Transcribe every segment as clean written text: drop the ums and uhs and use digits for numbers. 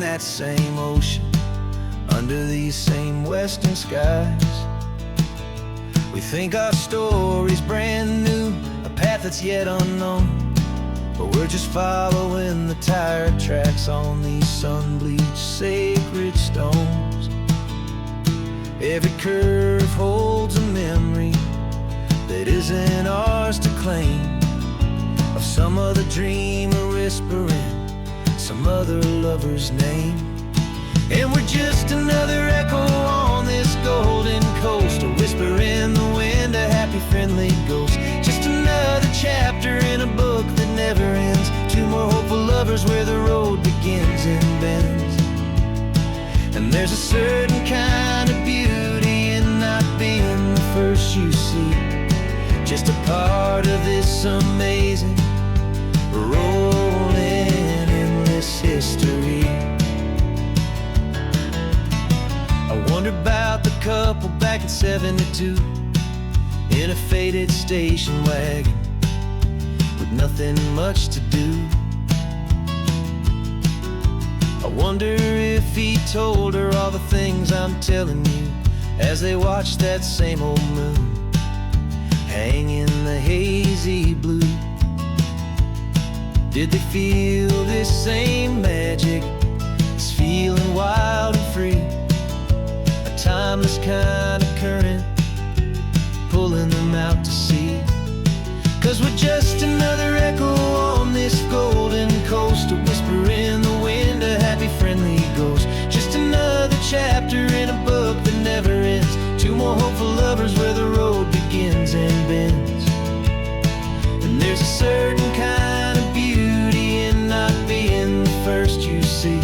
that same ocean, under these same western skies. We think our story's brand new, a path that's yet unknown, but we're just following the tire tracks on these sun-bleached sacred stones. Every curve holds a memory that isn't ours to claim, of some other dreamer whispering some other lover's name. And we're just another echo on this golden coast, a whisper in the wind, a happy friendly ghost. Just another chapter in a book that never ends, two more hopeful lovers where the road begins and bends. And there's a certain kind of beauty in not being the first you see, just a part of this amazing rolling endless history. I wonder about the couple back in '72 in a faded station wagon with nothing much to do. I wonder if he told her all the things I'm telling you, as they watched that same old moon hang in the hazy blue. Did they feel this same magic, this feeling wild and free, a timeless kind of current pulling them out to sea? 'Cause we're just another echo on this golden coast, a whisper in the wind, a happy friendly ghost. Just another chapter in a book that never ends, two more hopeful lovers where the road begins and bends. And there's a certain kind of beauty in not being the first you see,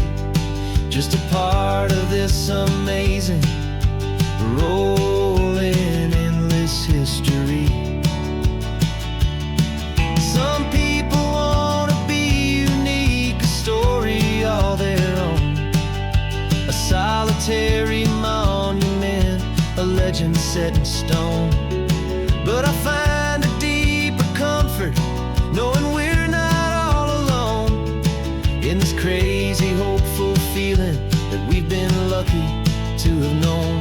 just a part of this amazing rolling endless history. Some people want to be unique, a story all their own, a solitary monument, a legend set in stone. But I find a deeper comfort knowing we're not all alone in this crazy hopeful feeling that we've been lucky to have known.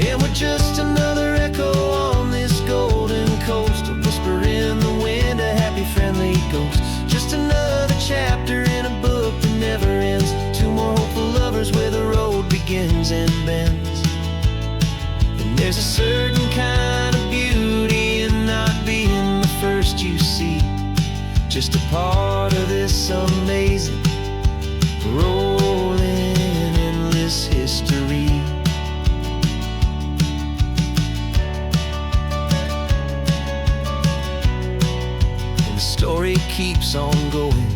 And we're just another echo on this golden coast, a whisper in the wind, a happy friendly ghost. Just another chapter in a book that never ends, two more hopeful lovers where the road begins and bends. And there's a certain kind of beauty in not being the first you see, just a part of this amazing rolling endless history. Story keeps on going,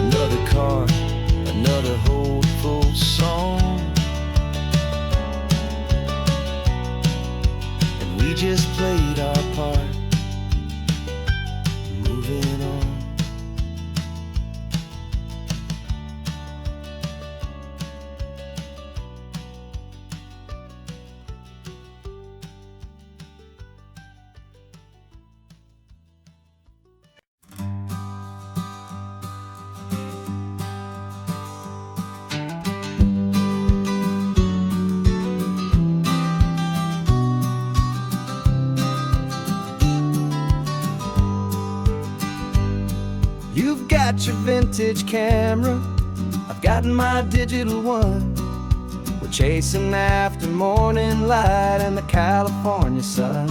another card, another hopeful song, and we just played our part, moving on. You've got your vintage camera, I've got my digital one. We're chasing after morning light and the California sun.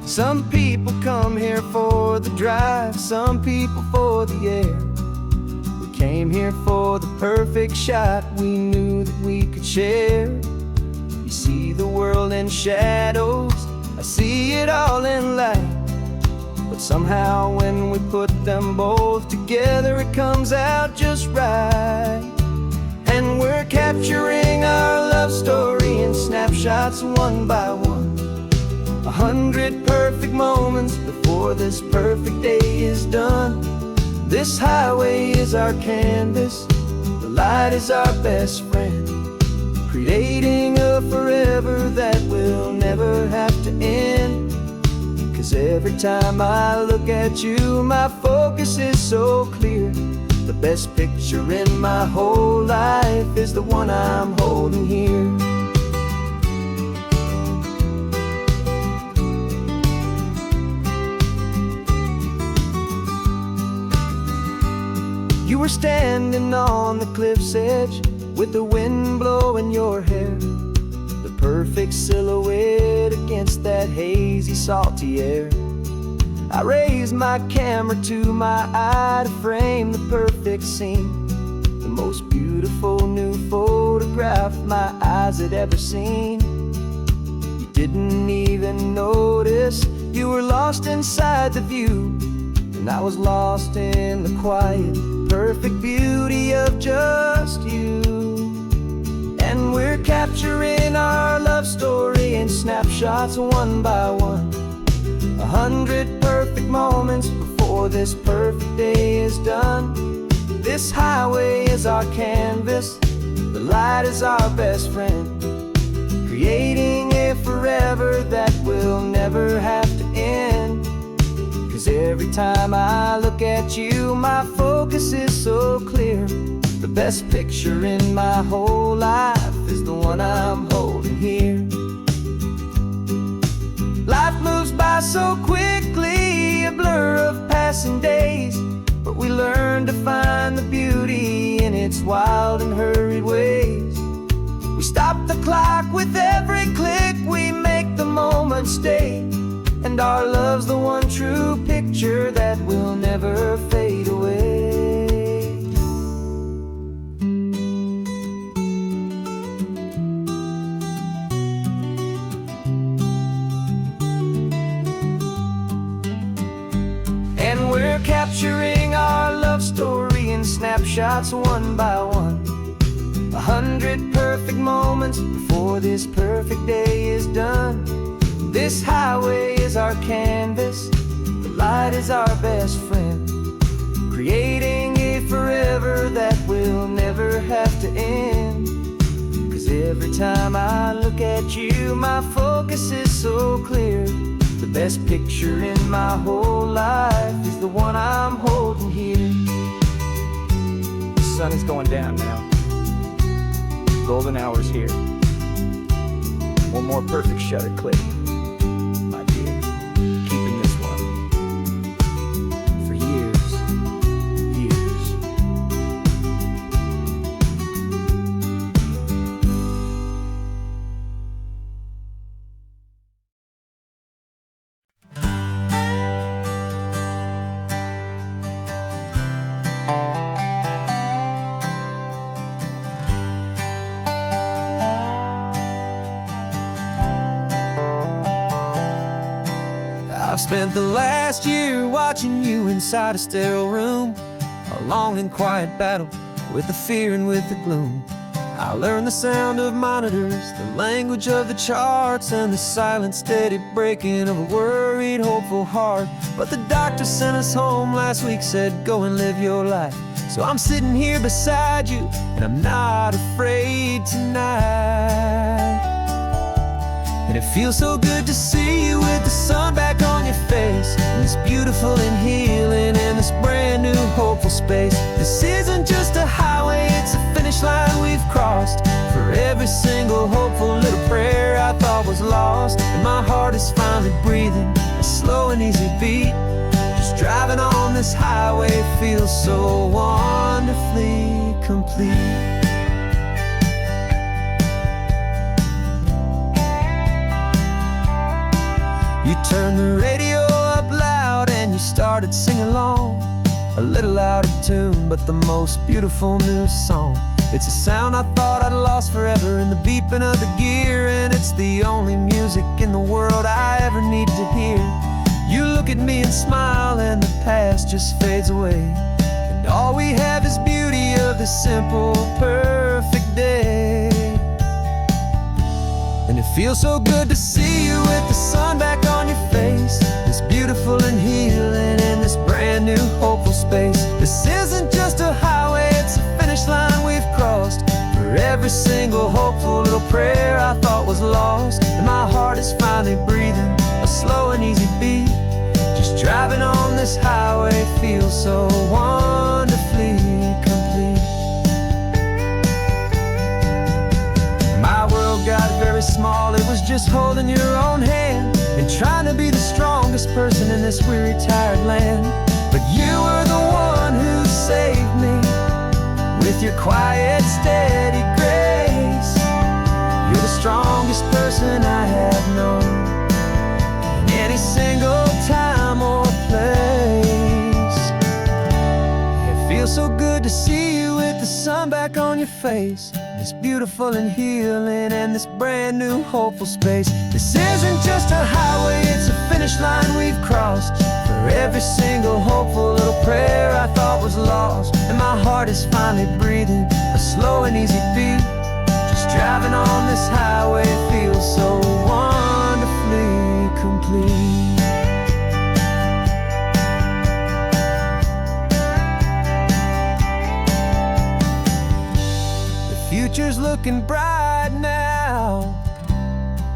Some people come here for the drive, some people for the air. We came here for the perfect shot we knew that we could share. You see the world in shadows, I see it all in light. But somehow when we put them both together, it comes out just right. And we're capturing our love story in snapshots one by one, 100 perfect moments before this perfect day is done. This highway is our canvas, the light is our best friend. creating a forever that will never have to end. 'Cause every time I look at you, my focus is so clear. The best picture in my whole life is the one I'm holding here. You were standing on the cliff's edge with the wind blowing your hair, the perfect silhouette against that hazy, salty air. I raised my camera to my eye to frame the perfect scene, the most beautiful new photograph my eyes had ever seen. You didn't even notice you were lost inside the view, and I was lost in the quiet, perfect beauty of just you. And we're capturing our love story in snapshots one by one, 100 perfect moments before this perfect day is done. This highway is our canvas, the light is our best friend, creating a forever that will never have to end. 'Cause every time I look at you, my focus is so clear. The best picture in my whole life is the one I'm holding here. Life moves by so quickly, a blur of passing days, but we learn to find the beauty in its wild and hurried ways. We stop the clock with every click, we make the moment stay, and our love's the one true picture that will never fade away. And we're capturing our love story in snapshots one by one, 100 perfect moments before this perfect day is done. This highway is our canvas, the light is our best friend, creating a forever that will never have to end. 'Cause every time I look at you, my focus is so clear. The best picture in my whole life is the one I'm holding here. The sun is going down now. Golden hour's here. One more perfect shutter click, my dear. Keeping this one for years, years. I've spent the last year watching you inside a sterile room, a long and quiet battle with the fear and with the gloom. I learned the sound of monitors, the language of the charts, and the silent, steady breaking of a worried, hopeful heart. But the doctor sent us home last week, said, go and live your life. So I'm sitting here beside you, and I'm not afraid tonight. And it feels so good to see you with the sun back on your face, and this beautiful and healing in this brand new hopeful space. This isn't just a highway, it's a finish line we've crossed. For every single hopeful little prayer I thought was lost, and my heart is finally breathing a slow and easy beat. Just driving on this highway feels so wonderfully complete. You turned the radio up loud and you started singing along, a little out of tune, but the most beautiful new song. It's a sound I thought I'd lost forever in the beeping of the gear, and it's the only music in the world I ever need to hear. You look at me and smile, and the past just fades away, and all we have is beauty of this simple, perfect day. And it feels so good to see you with the sun back on your face, this beautiful and healing in this brand new hopeful space. This isn't just a highway, it's a finish line we've crossed. For every every single hopeful little prayer I thought was lost. And my heart is finally breathing a slow and easy beat. Just driving on this highway feels so wonderfully complete. My world got very small, it was just holding your own hand and trying to be the strongest person in this weary, tired land. But you were the one who saved me with your quiet, steady grace. You're the strongest person I have known in any single time or place. It feels so good to see you with the sun back on your face. It's beautiful and healing and this brand new hopeful space. This isn't just a highway, it's a finish line we've crossed. For every single hopeful little prayer I thought was lost. And my heart is finally breathing a slow and easy beat. Just driving on this highway feels so wonderfully complete. Future's looking bright now,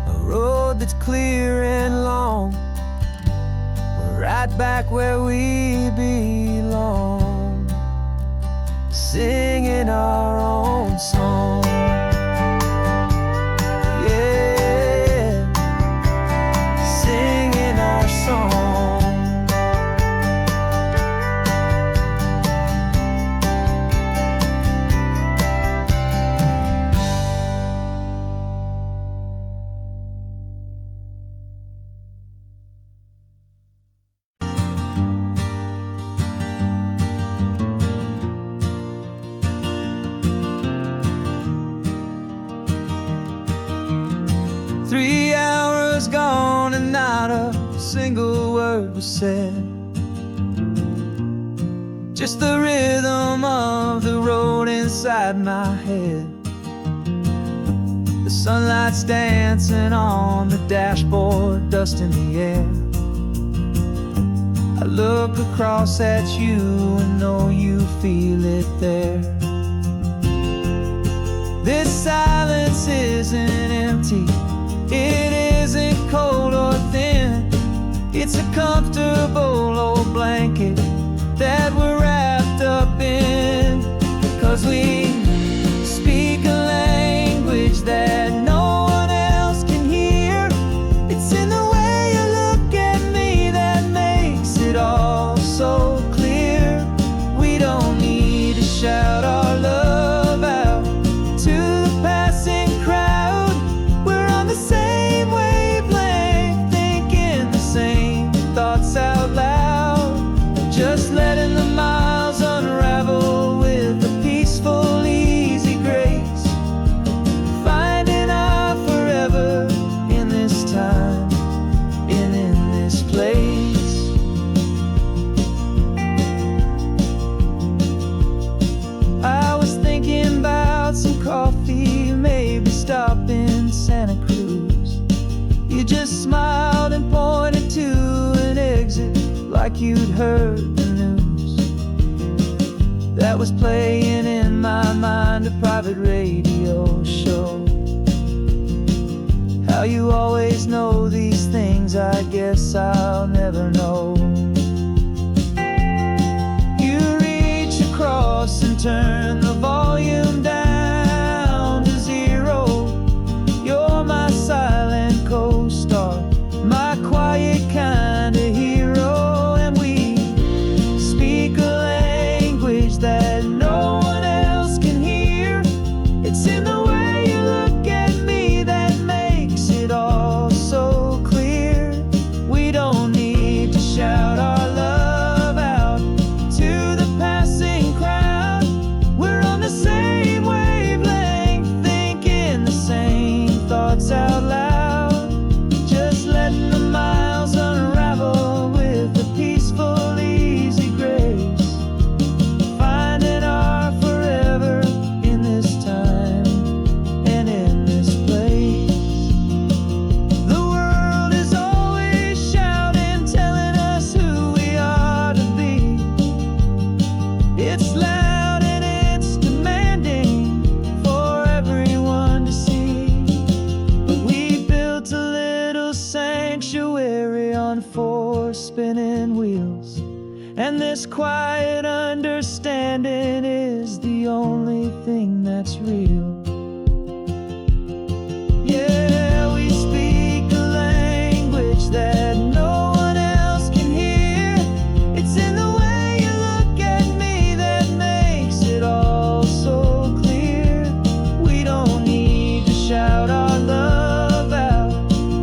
a road that's clear and long. We're right back where we belong, singing our own song. Yeah, singing our song. 3 hours gone and not a single word was said. Just the rhythm of the road inside my head. The sunlight's dancing on the dashboard, dust in the air. I look across at you and know you feel it there. This silence isn't empty, it isn't cold or thin. It's a comfortable old blanket that we're wrapped up in. 'Cause we speak a language that no one else can hear. It's in the way you look at me that makes it all so clear. We don't need to shout our love out to the passing crowd. We're on the same wavelength, thinking the same thoughts out loud. Just letting the miles unravel with a peaceful, easy grace. Finding our forever in this time and in this place. I was thinking about some coffee, maybe stop in Santa Cruz. You just smiled and pointed to an exit like you'd heard the news. That was playing in my mind, a private radio show. How you always know these things, I guess I'll never know. You reach across and turn the volume down to 0. You're my silent co-star, my quiet kind of hero. And we speak a language that no one else can hear. It's in the way you look at me that makes it all so clear. We don't need to shout our love out to the passing crowd. And this quiet understanding is the only thing that's real. Yeah, we speak a language that no one else can hear. It's in the way you look at me that makes it all so clear. We don't need to shout our love out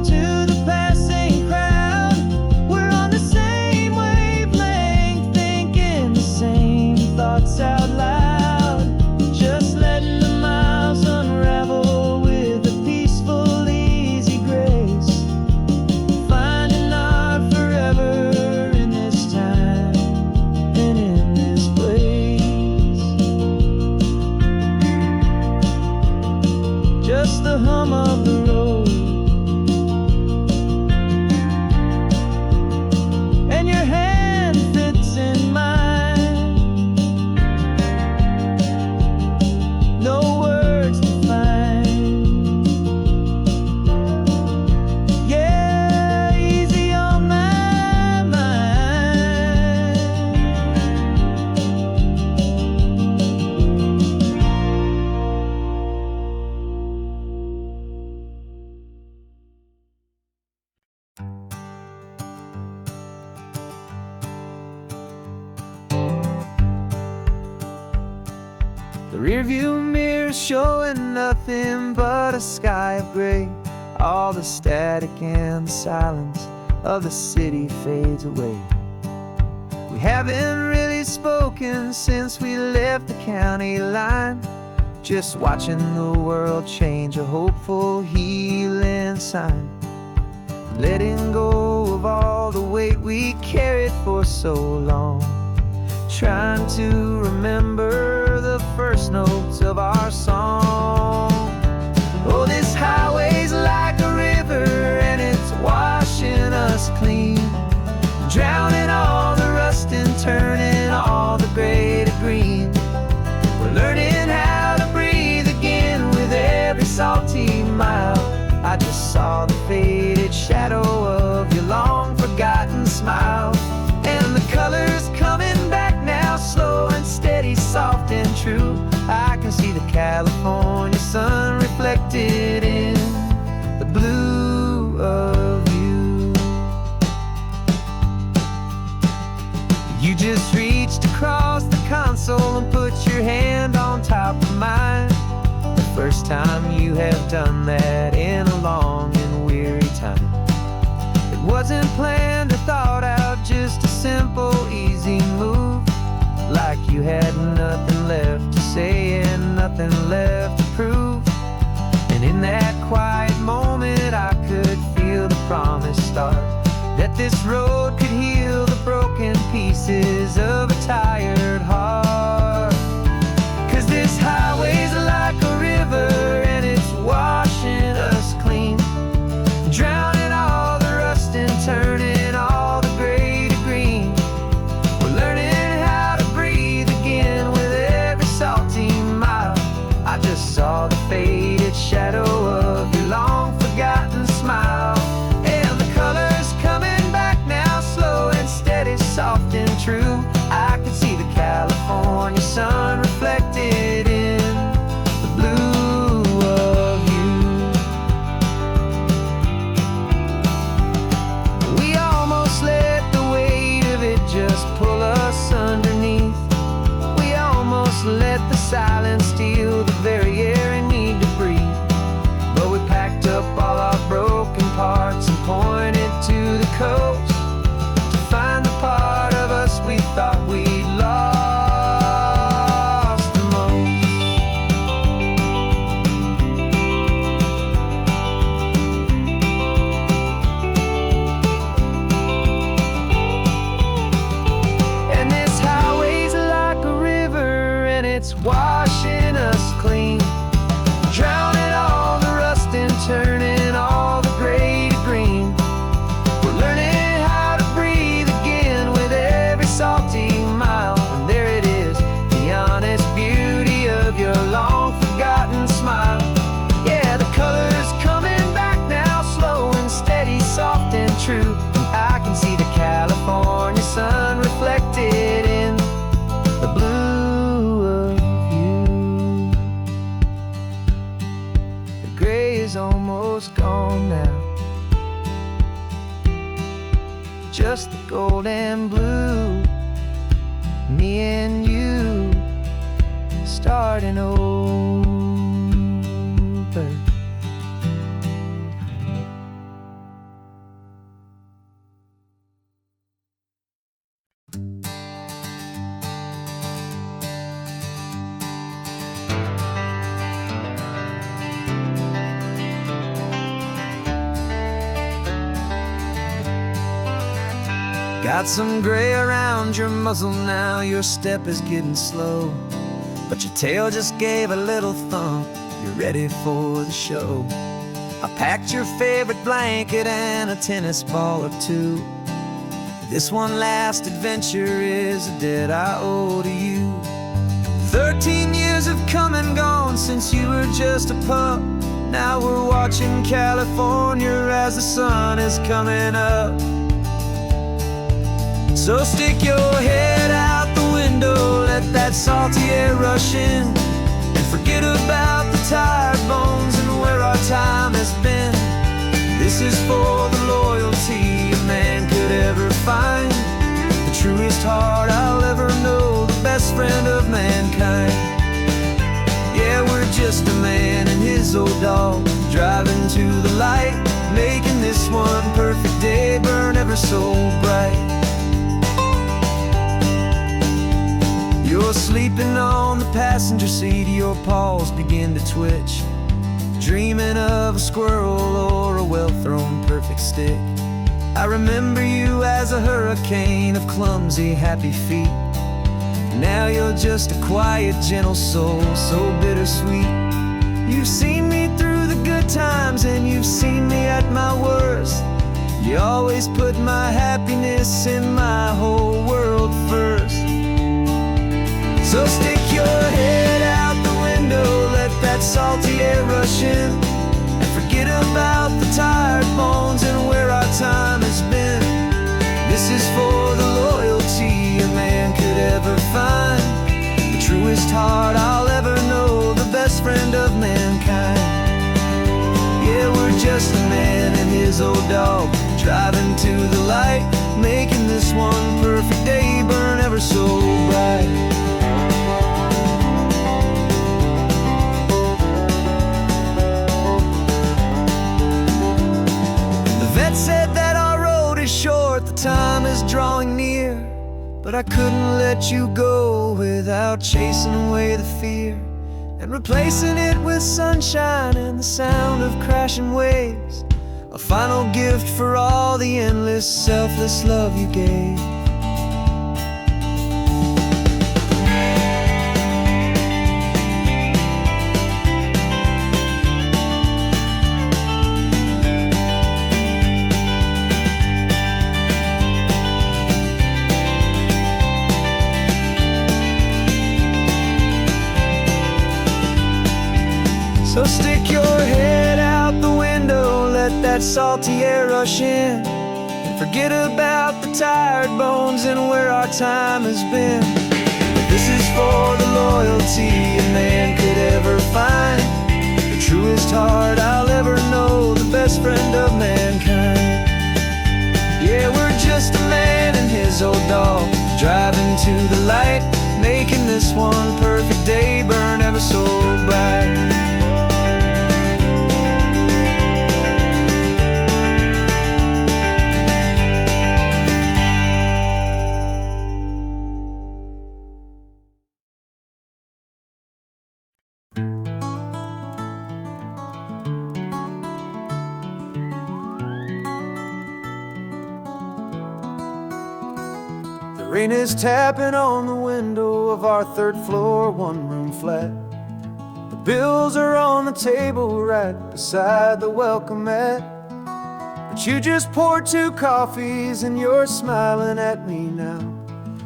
to the passing crowd. We're on the same wavelength, thinking the same thoughts out loud. Just letting the miles unravel with a peaceful, easy grace. Finding our forever in this time and in this place. Just the hum of the road and your hand fits in mine. No words to find. Yeah, easy on my mind. The rearview mirror showing nothing but a sky of gray. All the static and the silence of the city fades away. We haven't really spoken since we left the county line. Just watching the world change, a hopeful healing sign. Letting go of all the weight we carried for so long. Trying to remember the first notes of our song. Oh, this highway's like a river and it's washing us clean, drowning all the rust and turning all the gray to green. We're learning how to breathe again with every salty mile. I just saw the faded shadow of your long forgotten smile. And the colors coming back now, slow and steady, soft and true. I can see the California sun reflected in the blue of you. You just reached across the console and put your hand on top of mine. The first time you have done that in a long and weary time. It wasn't planned or thought out, just a simple, easy move. Like you had nothing left to say and nothing left to prove. And in that quiet moment I could feel the promise start, that this road could heal the broken pieces of a tired heart. 'Cause this highway's like a river and it's washing us clean, drowning all the rust and turning all the gray to green. We're learning how to breathe again with every salty mile. I just saw the faded shadow of your long forgotten smile. And the colors coming back now, slow and steady, soft and true. I can see the California sun reflected in the blue of you. We almost let the weight of it just pull us underneath. We almost let the silence steal the very air I need to breathe. But we packed up gray is almost gone now. Just the gold and blue, me and you starting over. Got some gray around your muzzle now, your step is getting slow, but your tail just gave a little thump, you're ready for the show. I packed your favorite blanket and a tennis ball or two. This one last adventure is a debt I owe to you. 13 years have come and gone since you were just a pup. Now we're watching California as the sun is coming up. So stick your head out the window, let that salty air rush in, and forget about the tired bones and where our time has been. This is for the loyalty a man could ever find, the truest heart I'll ever know, the best friend of mankind. Yeah, we're just a man and his old dog, driving to the light, making this one perfect day burn ever so bright. You're sleeping on the passenger seat, your paws begin to twitch, dreaming of a squirrel or a well-thrown perfect stick. I remember you as a hurricane of clumsy, happy feet. Now you're just a quiet, gentle soul, so bittersweet. You've seen me through the good times and you've seen me at my worst. You always put my happiness in my whole world first. So stick your head out the window, let that salty air rush in, and forget about the tired bones and where our time has been. This is for the loyalty a man could ever find, the truest heart I'll ever know, the best friend of mankind. Yeah, we're just a man and his old dog, driving to the light, making this one perfect day burn ever so bright. Said that our road is short, the time is drawing near, but I couldn't let you go without chasing away the fear and replacing it with sunshine and the sound of crashing waves, a final gift for all the endless, selfless love you gave. So stick your head out the window, let that salty air rush in, and forget about the tired bones and where our time has been. This is for the loyalty a man could ever find, the truest heart I'll ever know, the best friend of mankind. Yeah, we're just a man and his old dog, driving to the light, making this one perfect day burn ever so bright. Rain is tapping on the window of our third floor, one-room flat. The bills are on the table right beside the welcome mat. But you just poured 2 coffees and you're smiling at me now.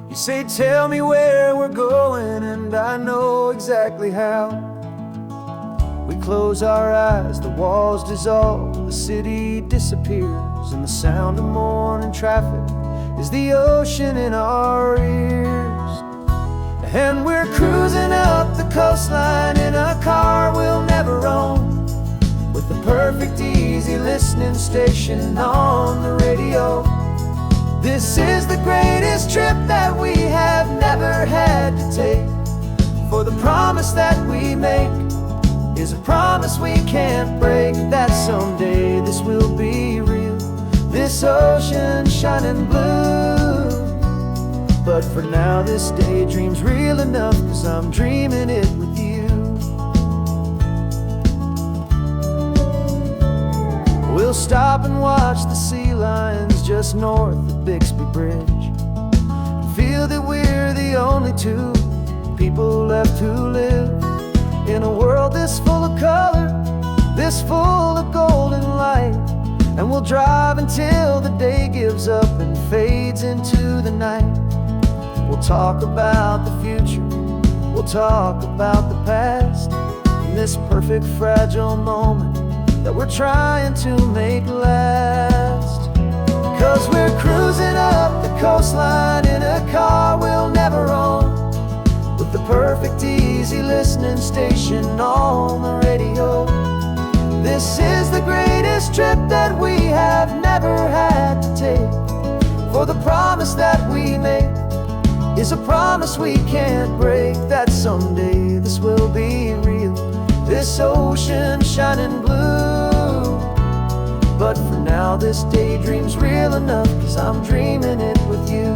You say, tell me where we're going, and I know exactly how. We close our eyes, the walls dissolve, the city disappears, and the sound of morning traffic is the ocean in our ears. And we're cruising up the coastline in a car we'll never own, perfect easy listening station on the radio. This is the greatest trip that we have never had to take. For the promise that we make is a promise we can't break, that someday this will be real, this ocean shining blue. But for now this daydream's real enough, 'cause I'm dreaming it with you. We'll stop and watch the sea lions just north of Bixby Bridge, feel that we're the only two people left who live in a world this full of color, this full of golden light. And we'll drive until the day gives up and fades into the night. We'll talk about the future, we'll talk about the past, in this perfect fragile moment that we're trying to make last. 'Cause we're cruising up the coastline in a car we'll never own, with the perfect easy listening station on the radio. This is the greatest trip that we have never had to take. For the promise that we make is a promise we can't break, that someday this will be real, this ocean shining blue. But for now this daydream's real enough, 'cause I'm dreaming it with you.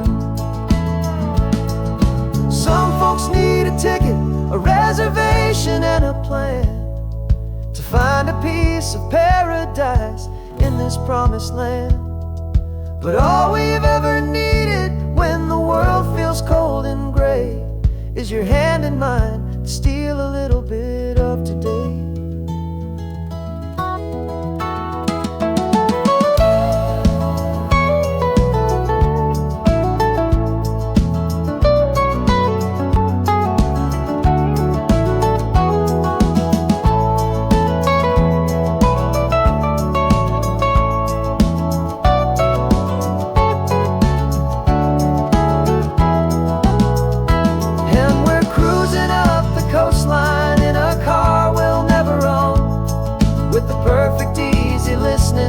Some folks need a ticket, a reservation and a plan to find a piece of paradise in this promised land. But all we've ever needed when the world feels cold and gray is your hand in mine to steal a little bit of today.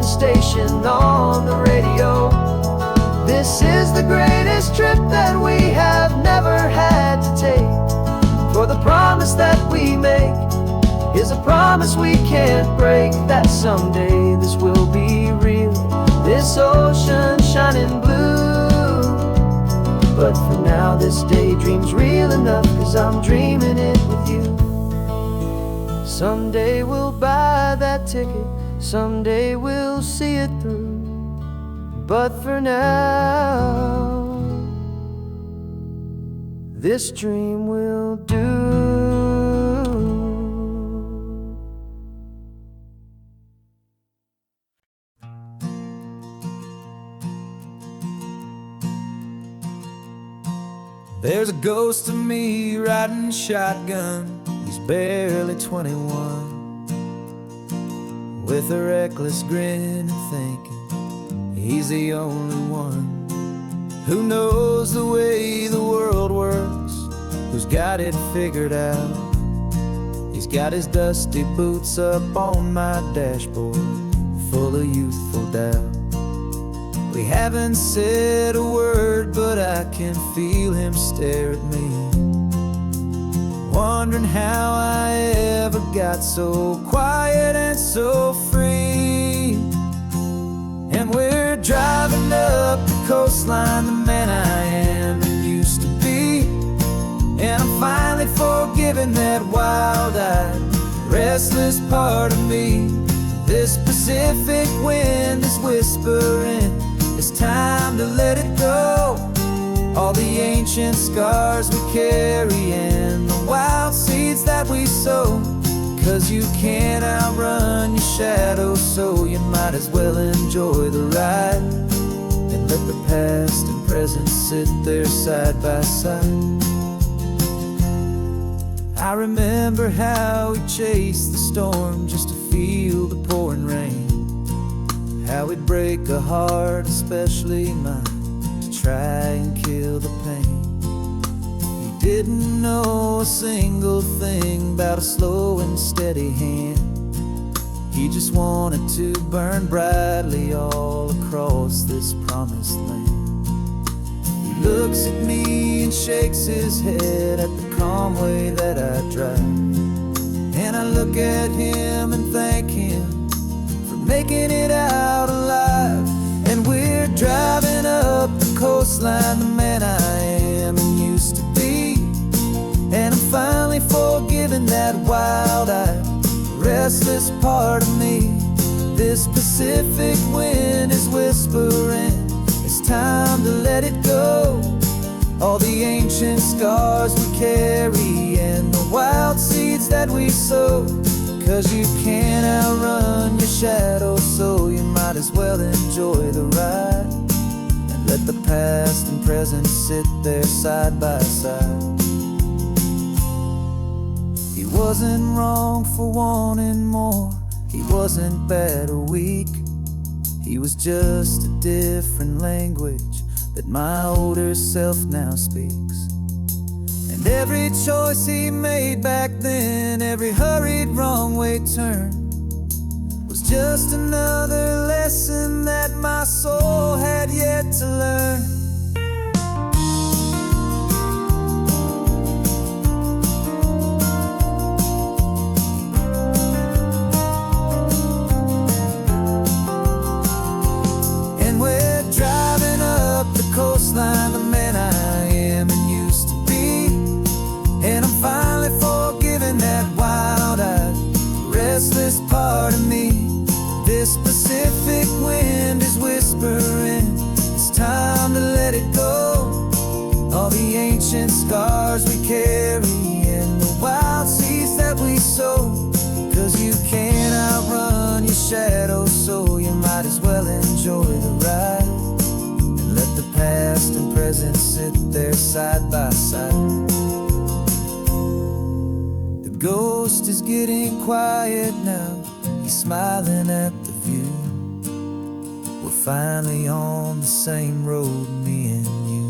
Station on the radio. This is the greatest trip that we have never had to take. For the promise that we make is a promise we can't break, that someday this will be real, this ocean shining blue. But for now this daydream's real enough, 'cause I'm dreaming it with you. Someday we'll buy that ticket, someday we'll see it through. But for now, this dream will do. There's a ghost of me riding shotgun. He's barely 21, with a reckless grin and thinking he's the only one who knows the way the world works, who's got it figured out. He's got his dusty boots up on my dashboard, full of youthful doubt. We haven't said a word, but I can feel him stare at me, wondering how I ever got so quiet and so free. And we're driving up the coastline, the man I am and used to be. And I'm finally forgiving that wild-eyed, restless part of me. This Pacific wind is whispering, it's time to let it go. All the ancient scars we carry and the wild seeds that we sow. 'Cause you can't outrun your shadow, so you might as well enjoy the ride and let the past and present sit there side by side. I remember how we chased the storm just to feel the pouring rain, how we'd break a heart, especially mine, to try and kill the pain. He didn't know a single thing about a slow and steady hand. He he just wanted to burn brightly all across this promised land. He looks at me and shakes his head at the calm way that I drive, and I look at him and thank him for making it out alive. And we're driving up the coastline, the man I am and used to be, and I'm finally forgiving that wild-eyed, restless part of me. This Pacific wind is whispering, it's time to let it go. All the ancient scars we carry and the wild seeds that we sow. 'Cause you can't outrun your shadow, so you might as well enjoy the ride, and let the past and present sit there side by side. He wasn't wrong for wanting more, he wasn't bad or weak. He was just a different language that my older self now speaks. And every choice he made back then, every hurried wrong way turn, was just another lesson that my soul had yet to learn. Coastline, the man I am and used to be, and I'm finally forgiving that wild-eyed, restless part of me. This Pacific wind is whispering, it's time to let it go. All the ancient scars we carry and the wild seeds that we sow. 'Cause you can't outrun your shadow, so you might as well enjoy the ride. Let the past and present sit there side by side. The ghost is getting quiet now, he's smiling at the view. We're finally on the same road, me and you.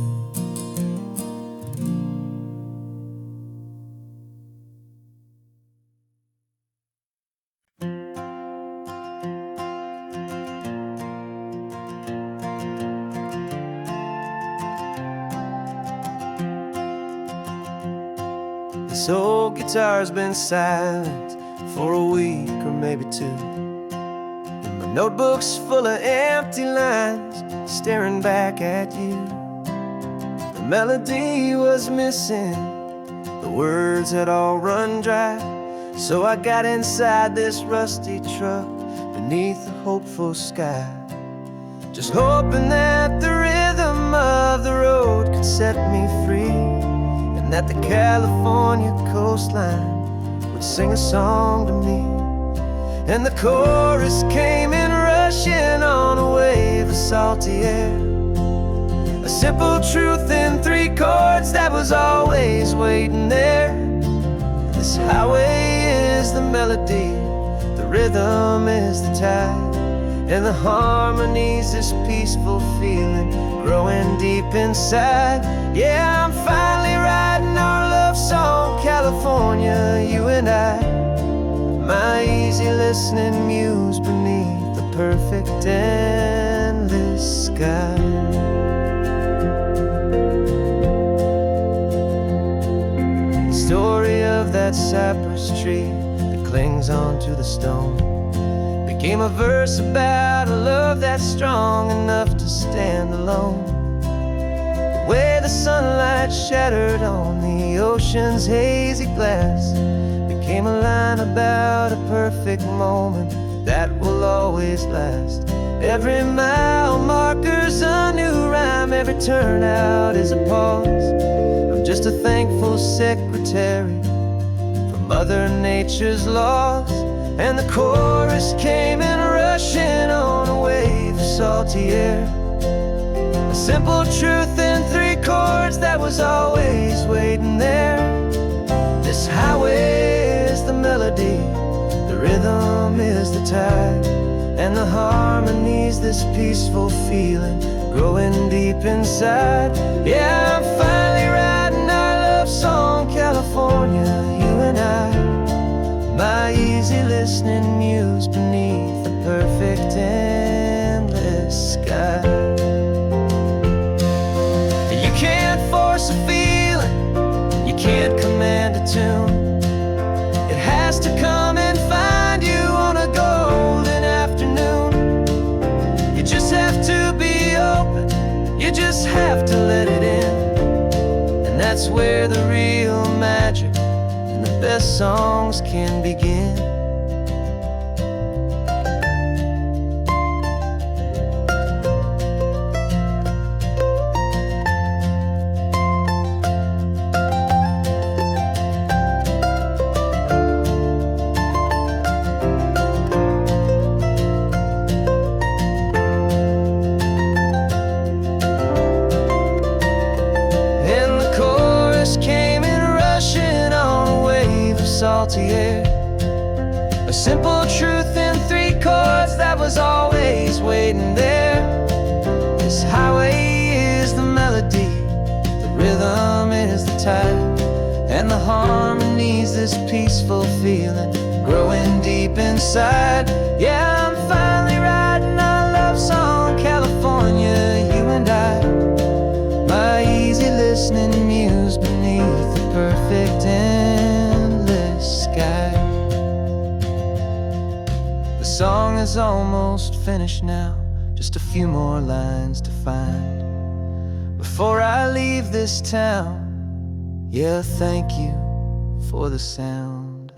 This old guitar's been silent for a week or maybe two, and my notebook's full of empty lines staring back at you. The melody was missing, the words had all run dry, so I got inside this rusty truck beneath a hopeful sky, just hoping that the rhythm of the road could set me free, that the California coastline would sing a song to me. And the chorus came in rushing on a wave of salty air, a simple truth in 3 chords that was always waiting there. This highway is the melody, the rhythm is the tide, and the harmony's this peaceful feeling growing deep inside. Yeah, I'm finally writing our love song, California, you and I, my easy listening muse beneath the perfect endless sky. The story of that cypress tree that clings onto the stone became a verse about a love that's strong enough to stand alone. The way the sunlight shattered on the ocean's hazy glass became a line about a perfect moment that will always last. Every mile marker's a new rhyme, every turnout is a pause. I'm just a thankful secretary for Mother Nature's laws. And the chorus came in rushing on a wave of salty air, a simple truth in 3 chords that was always waiting there. This highway is the melody, the rhythm is the tide, and the harmony's this peaceful feeling growing deep inside. Yeah, I'm finally writing our love song, California, you and I, my easy listening muse beneath where the real magic and the best songs can begin. Salty air, a simple truth in 3 chords that was always waiting there. This highway is the melody, the rhythm is the tide, and the harmony's this peaceful feeling growing deep inside. Yeah, I'm finally writing our love song, California, you and I. My easy listening muse beneath the perfect sky. The song is almost finished now, just a few more lines to find before I leave this town. Yeah, thank you for the sound.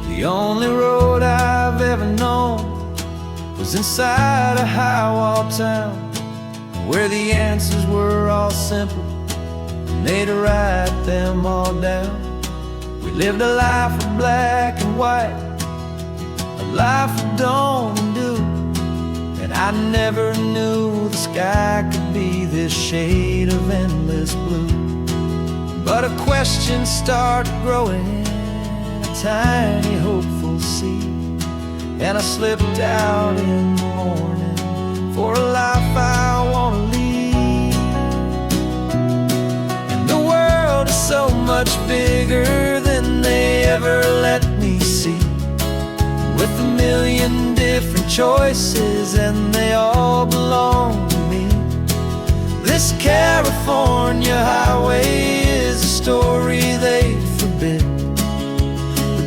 The only road I've ever known was inside a high-wall town, where the answers were all simple and they'd write them all down. We lived a life of black and white, a life of dawn and dew, and I never knew the sky could be this shade of endless blue. But a question started growing, tiny hopeful seed, and I slipped out in the morning for a life I want to lead. And the world is so much bigger than they ever let me see, with a million different choices and they all belong to me. This California highway is a story they forbid,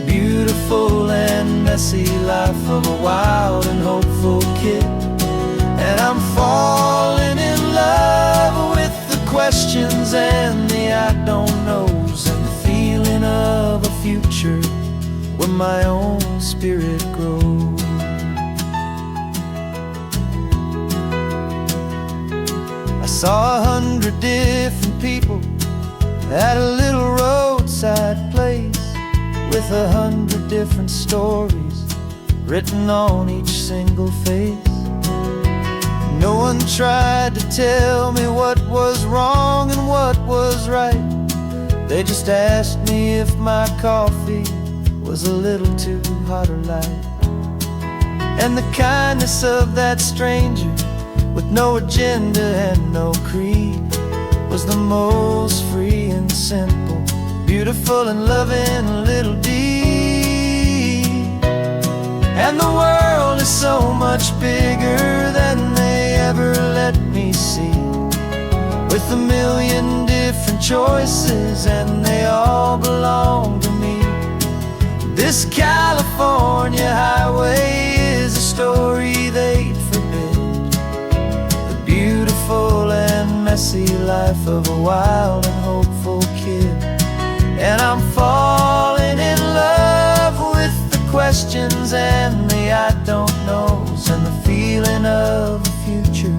beautiful and messy life of a wild and hopeful kid. And I'm falling in love with the questions and the I don't knows, and the feeling of a future where my own spirit grows. I saw 100 different people at a little roadside place, with 100 different stories written on each single face. No one tried to tell me what was wrong and what was right. They just asked me if my coffee was a little too hot or light. And the kindness of that stranger, with no agenda and no creed, was the most free and simple, beautiful and loving little deed. And the world is so much bigger than they ever let me see, with a million different choices and they all belong to me. This California highway is a story they'd forbid, the beautiful and messy life of a wild and hopeful kid. And I'm falling in love with the questions and the I don't knows, and the feeling of a future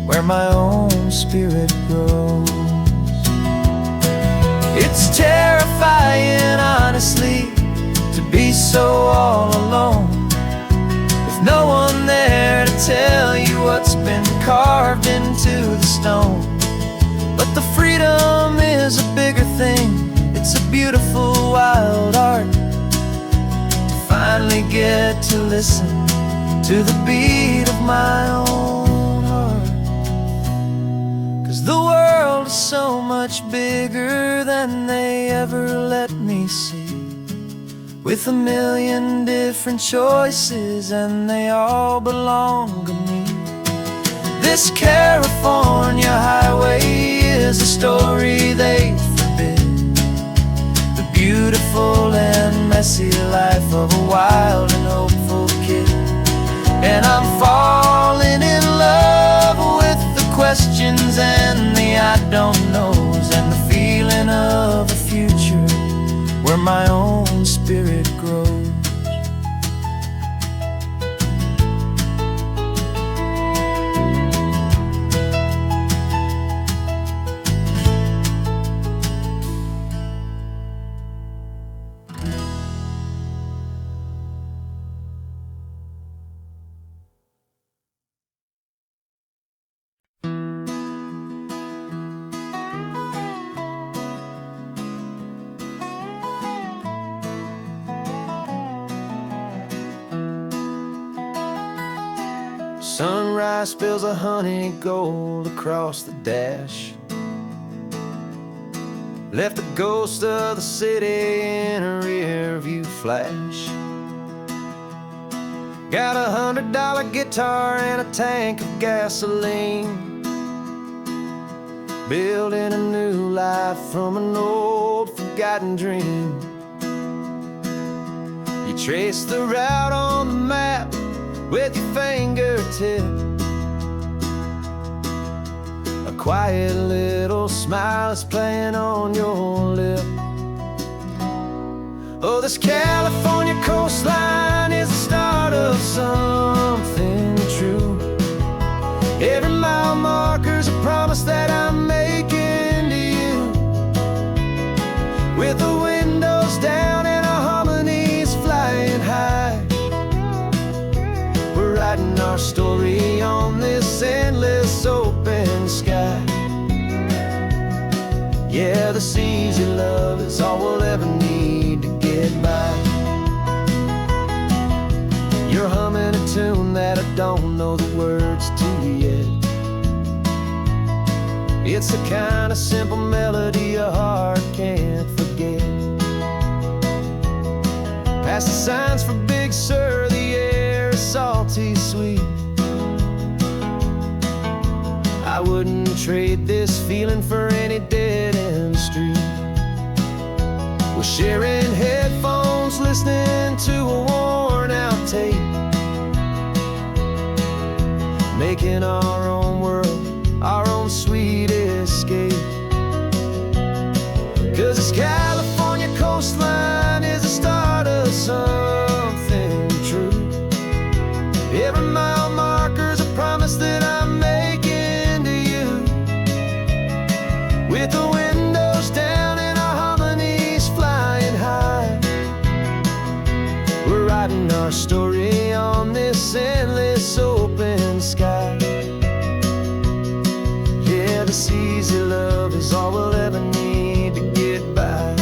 where my own spirit grows. It's terrifying, honestly, to be so all alone, with no one there to tell you what's been carved into the stone. But the freedom is a bigger thing, it's a beautiful wild art, to finally get to listen to the beat of my own heart. 'Cause the world is so much bigger than they ever let me see, with a million different choices and they all belong to me. This California highway is a story they forbid, the beautiful and messy life of a wild and hopeful kid. And I'm falling in love with the questions and the I don't knows, and the feeling of a future where my own spirit grows. Sunrise spills a honey gold across the dash, left the ghost of the city in a rear view flash. Got $100 guitar and a tank of gasoline, building a new life from an old forgotten dream. You trace the route on the map with your fingertip, a quiet little smile is playing on your lip. Oh, this California coastline is the start of something true. Every mile marker's a promise that I'm making to you, with the windows down and our harmonies flying high. We're writing our story on this endless open sky. Yeah, this easy love is all we'll ever need to get by. You're humming a tune that I don't know the words to yet. It's the kind of simple melody your heart can't forget. Past the signs for Big Sur, the air is salty sweet. I wouldn't trade this feeling for any dead-end street. We're sharing headphones, listening to a worn-out tape, making our own world, our own sweet escape. 'Cause this California coastline is the start of something true. Every mile marker's a promise that I'm making to you, with the windows down and our harmonies flying high. We're writing our story on this endless open sky. Yeah, this easy love is all we'll ever need to get by.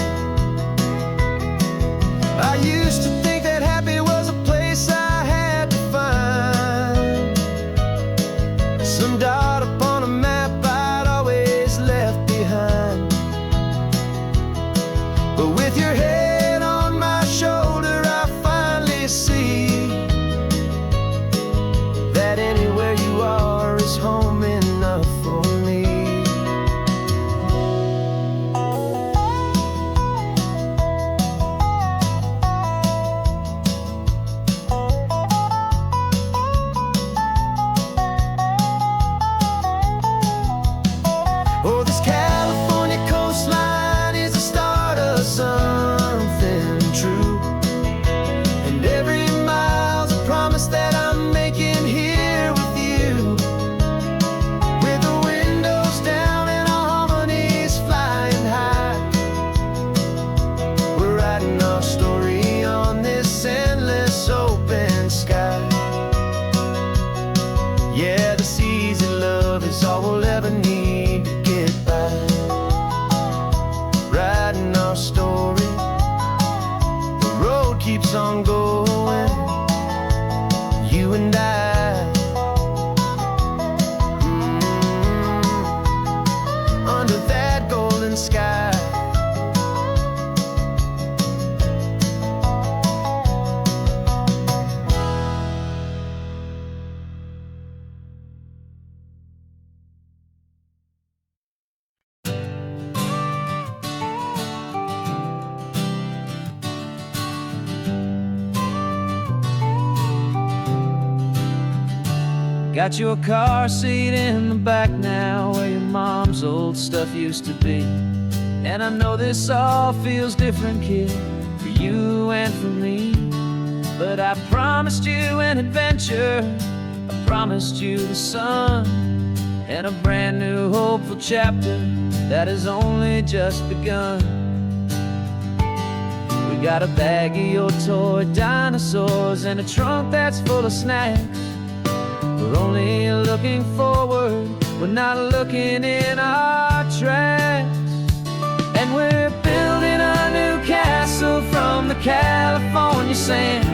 I used to think that happy was a place I had to find, some dot upon a map I'd always left behind. But with your head on my shoulder, I finally see that anywhere you are is home enough for me. Oh, this California coastline is the start of something true, and every mile's a promise that I'm making here with you, with the windows down and our harmonies flying high. We're writing our story on this endless open sky. Yeah, this easy love is all we'll ever need to get by. Writing our story, the road keeps on going, you and I, under that golden sky. Got your car seat in the back now, where your mom's old stuff used to be. And I know this all feels different, kid, for you and for me. But I promised you an adventure, I promised you the sun, and a brand new hopeful chapter that has only just begun. We got a bag of your toy dinosaurs and a trunk that's full of snacks. We're only looking forward, we're not looking in our tracks. And we're building a new castle from the California sand,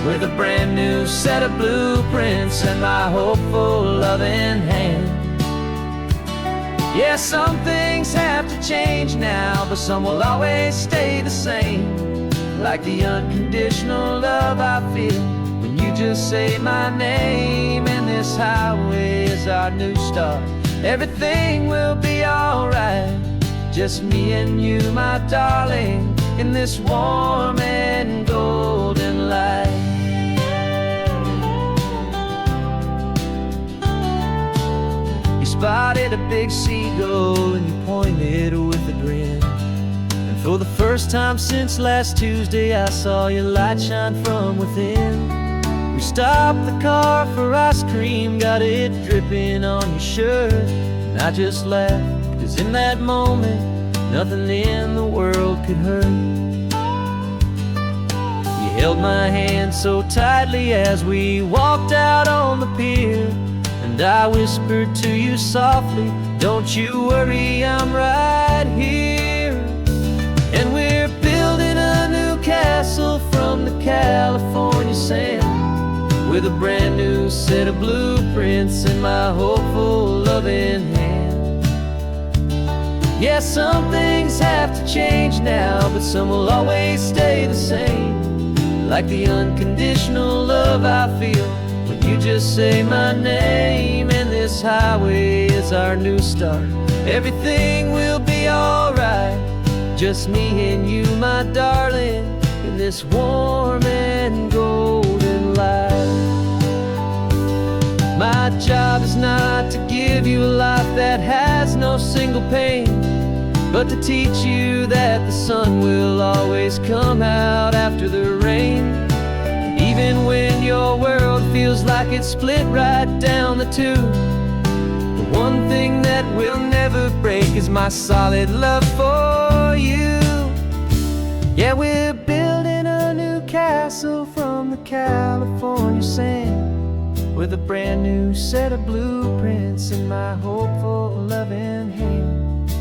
with a brand new set of blueprints and my hopeful loving hand. Yeah, some things have to change now, but some will always stay the same. Like the unconditional love I feel when you just say my name. And this highway is our new start. Everything will be alright, just me and you, my darling, in this warm and golden light. You spotted a big seagull and you pointed with a grin. And for the first time since last Tuesday, I saw your light shine from within. We stopped the car for ice cream, got it dripping on your shirt. And I just laughed, 'cause in that moment, nothing in the world could hurt. You held my hand so tightly as we walked out on the pier, and I whispered to you softly, don't you worry, I'm right here. And we're building a new castle from the California sand, with a brand new set of blueprints in my hopeful loving hand. Yeah, some things have to change now, but some will always stay the same. Like the unconditional love I feel when you just say my name. And this highway is our new start. Everything will be alright, just me and you, my darling, in this warm and golden light. My job is not to give you a life that has no single pain, but to teach you that the sun will always come out after the rain. Even when your world feels like it's split right down the two, the one thing that will never break is my solid love for you. Yeah, we're building a new castle from the California sand, with a brand new set of blueprints in my hopeful loving hand.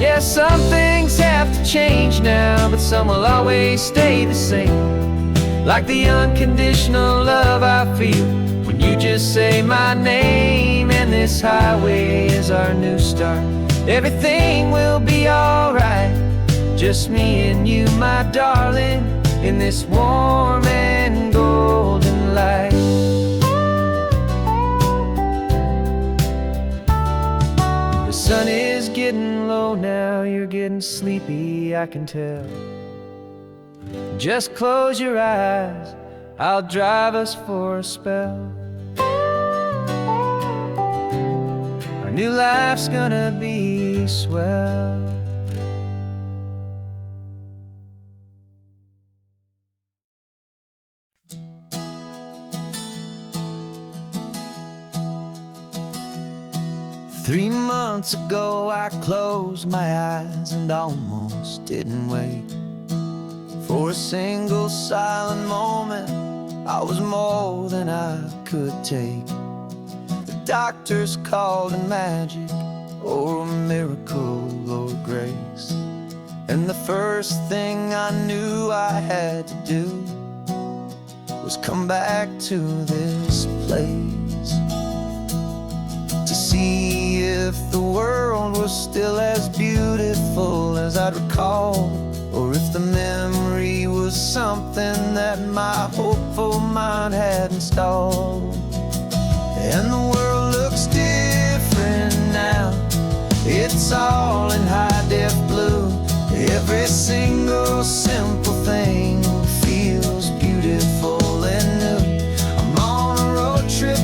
Yeah, some things have to change now, but some will always stay the same. Like the unconditional love I feel when you just say my name. And this highway is our new start. Everything will be alright, just me and you, my darling, in this warm and golden light. The sun is getting low now, you're getting sleepy, I can tell. Just close your eyes, I'll drive us for a spell. Our new life's gonna be swell. Three months ago I closed my eyes and almost didn't wait for a single silent moment. I was more than I could take. The doctors called it magic, or a miracle, or grace. And the first thing I knew I had to do was come back to this place, to see if the world was still as beautiful as I'd recall, or if the memory was something that my hopeful mind had installed. And the world looks different now, it's all in high-def blue. Every single simple thing feels beautiful and new. I'm on a road trip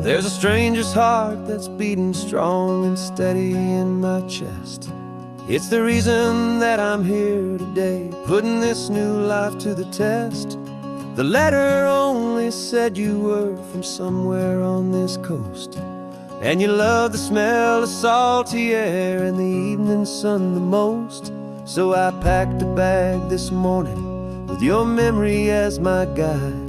There's a stranger's heart that's beating strong and steady in my chest. It's the reason that I'm here today, putting this new life to the test. The letter only said you were from somewhere on this coast, and you love the smell of salty air and the evening sun the most. So I packed a bag this morning with your memory as my guide,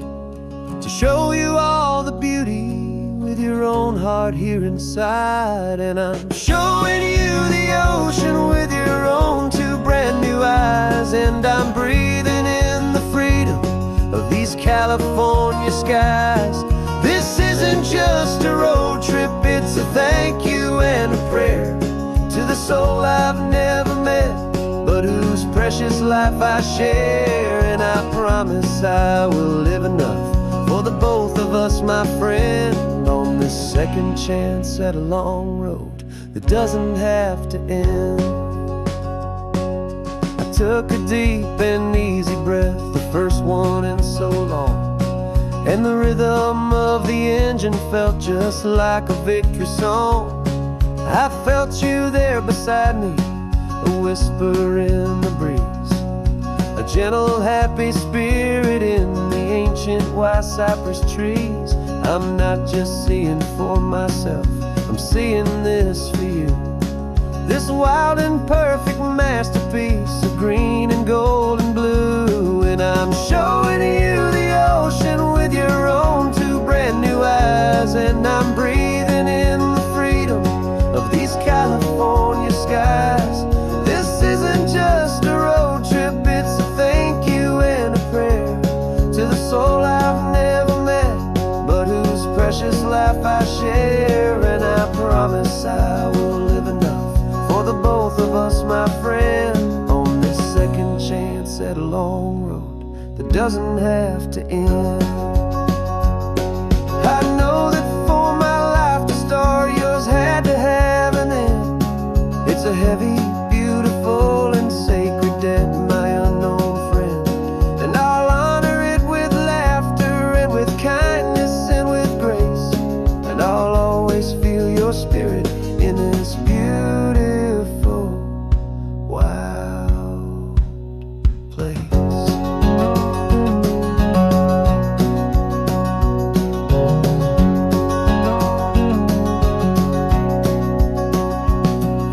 to show you all the beauty with your own heart here inside. And I'm showing you the ocean with your own two brand new eyes, and I'm breathing in the freedom of these California skies. This isn't just a road trip, it's a thank you and a prayer to the soul I've never met, but whose precious life I share. And I promise I will live enough for the both of us, my friend, on this second chance at a long road that doesn't have to end. I took a deep and easy breath, the first one in so long, and the rhythm of the engine felt just like a victory song. I felt you there beside me, a whisper in the breeze, a gentle happy spirit in the ancient white cypress trees. I'm not just seeing for myself, I'm seeing this for you, this wild and perfect masterpiece of green and gold and blue. And I'm showing you the ocean with your own two brand new eyes, and I'm breathing in the freedom of these California skies. This isn't just a road trip, it's a thank you and a prayer to the soul I've never met, but whose precious life I share. And I promise I will live enough for the both of us, my friend, on this second chance at a long road that doesn't have to end. I know that for my life to start, yours had to have an end. It's a heavy, beautiful, and sacred debt, my unknown friend, and I'll honor it with laughter and with kindness and with grace, and I'll always feel your spirit in this beautiful, wild place.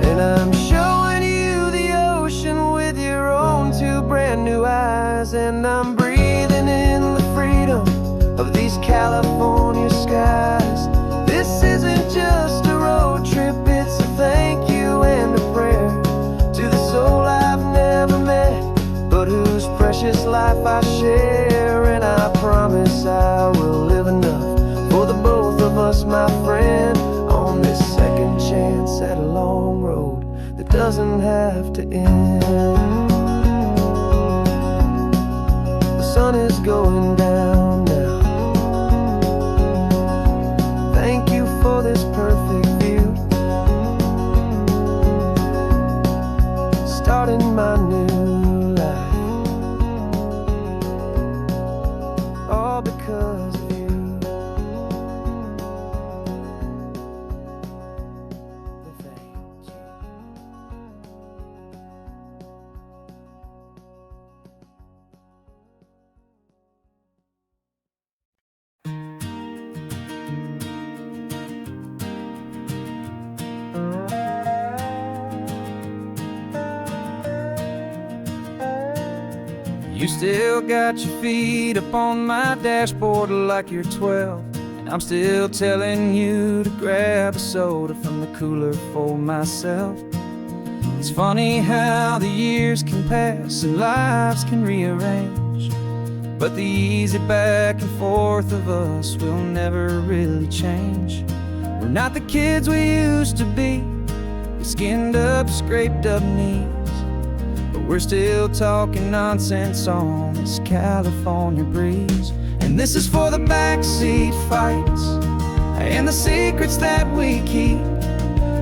And I'm showing you the ocean with your own two brand new eyes, and I'm breathing in the freedom of these California skies. This isn't just a road trip, it's a thank you and a prayer to the soul I've never met, but whose precious life I share. And I promise I will live enough for the both of us, my friend, on this second chance at a long road that doesn't have to end. The sun is going down now. Thank you for this perfect view, starting my new life, all because of you. Thank you. You still got your feet up on my dashboard like you're 12, and I'm still telling you to grab a soda from the cooler for myself. It's funny how the years can pass and lives can rearrange, but the easy back and forth of us will never really change. We're not the kids we used to be, with skinned up, scraped up knees, but we're still talking nonsense on this California breeze. And this is for the backseat fights and the secrets that we keep,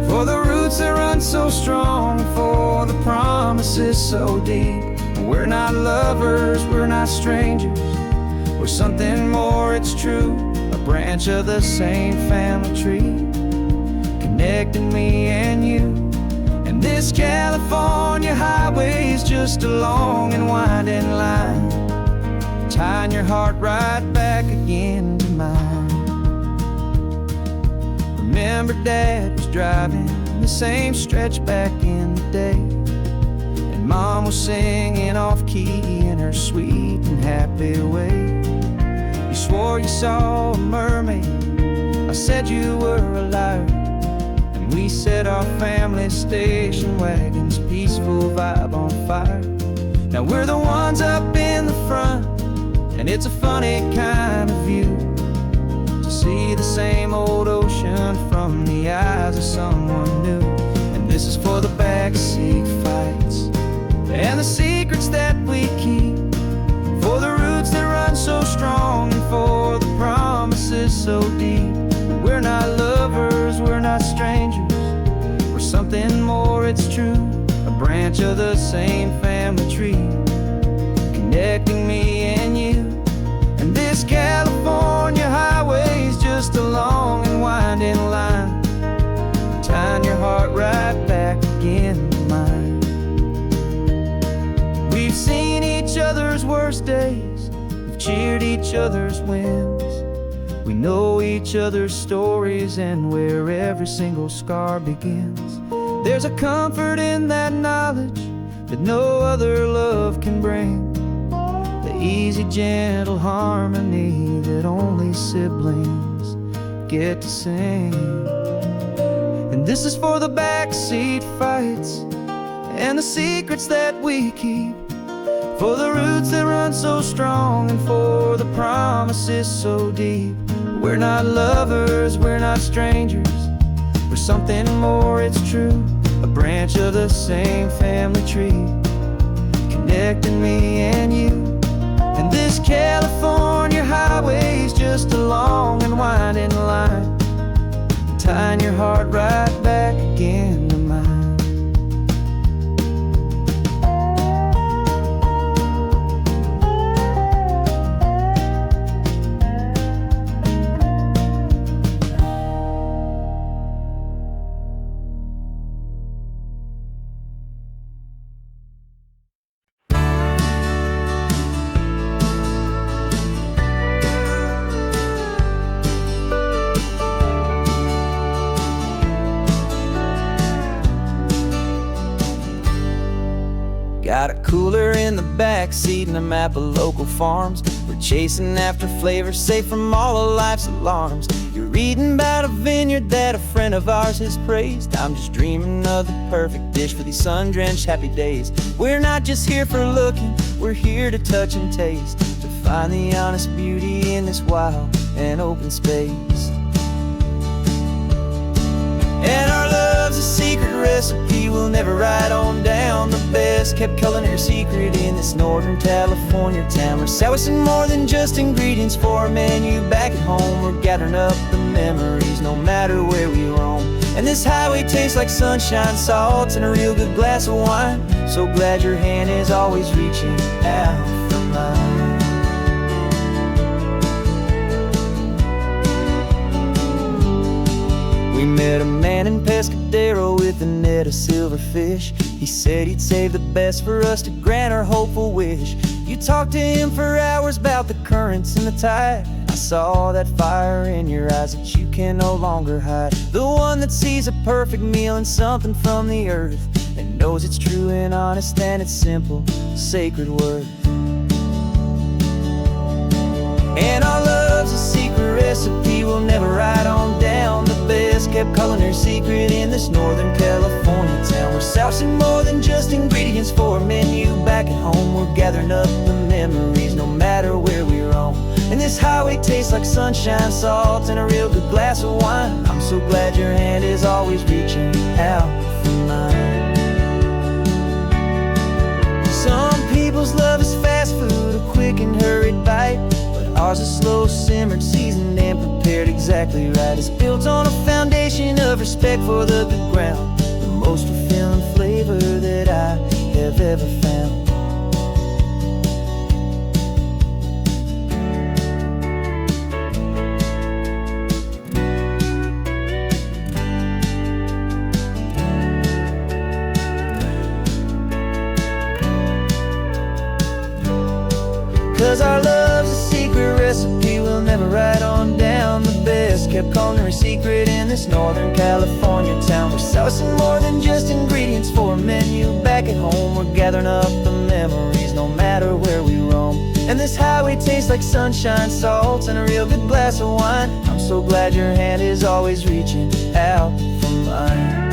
for the roots that run so strong, for the promises so deep. We're not lovers, we're not strangers, we're something more, it's true. A branch of the same family tree, connecting me and you. And this California highway is just a long and winding line, tying your heart right back again to mine. Remember Dad was driving the same stretch back in the day, and Mom was singing off-key in her sweet and happy way. You swore you saw a mermaid, I said you were a liar, and we set our family station wagon's peaceful vibe on fire. Now we're the ones up in the front, and it's a funny kind of view to see the same old ocean from the eyes of someone new. And this is for the backseat fights and the secrets that we keep, for the roots that run so strong and for the promises so deep. We're not lovers, we're not strangers, we're something more, it's true. A branch of the same family tree, connecting me and you. And this California highway is just a long and winding line, tying your heart right back again to mine. We've seen each other's worst days, we've cheered each other's wins. We know each other's stories and where every single scar begins. There's a comfort in that knowledge that no other love can bring, the easy, gentle harmony that only siblings get to sing. And this is for the backseat fights and the secrets that we keep, for the roots that run so strong and for the promises so deep. We're not lovers, we're not strangers, we're something more, it's true. A branch of the same family tree, connecting me and you. And this California highway is just a long and winding line, tying your heart right back again to mine. Got a cooler in the back seat and a map of local farms. We're chasing after flavors safe from all of life's alarms. You're reading about a vineyard that a friend of ours has praised. I'm just dreaming of the perfect dish for these sun-drenched happy days. We're not just here for looking, we're here to touch and taste, to find the honest beauty in this wild and open space. And our love's a secret recipe we'll never write on down. The best kept culinary secret in this northern California town. We're sourcing more than just ingredients for a menu back at home. We're gathering up the memories no matter where we roam. And this highway tastes like sunshine, salt, and a real good glass of wine. So glad your hand is always reaching out for mine. We met a man in Pescadero with a net of silverfish. He said he'd save the best for us to grant our hopeful wish. You talked to him for hours about the currents and the tide. I saw that fire in your eyes that you can no longer hide. The one that sees a perfect meal in something from the earth, and knows it's true and honest and it's simple, sacred worth. And our love's a secret recipe we'll never write on down. The best kept culinary secret in this northern California town. We're sourcing more than just ingredients for a menu back at home. We're gathering up the memories no matter where we roam. And this highway tastes like sunshine, salt, and a real good glass of wine. I'm so glad your hand is always reaching out for mine. Some people's love is fast food, a quick and hurried bite. Ours is slow, simmered, seasoned, and prepared exactly right. It's built on a foundation of respect for the good ground, the most fulfilling flavor that I have ever found. kept culinary secret in this Northern California town. We're selling more than just ingredients for a menu. Back at home, we're gathering up the memories, no matter where we roam. And this highway tastes like sunshine, salt, and a real good glass of wine. I'm so glad your hand is always reaching out for mine.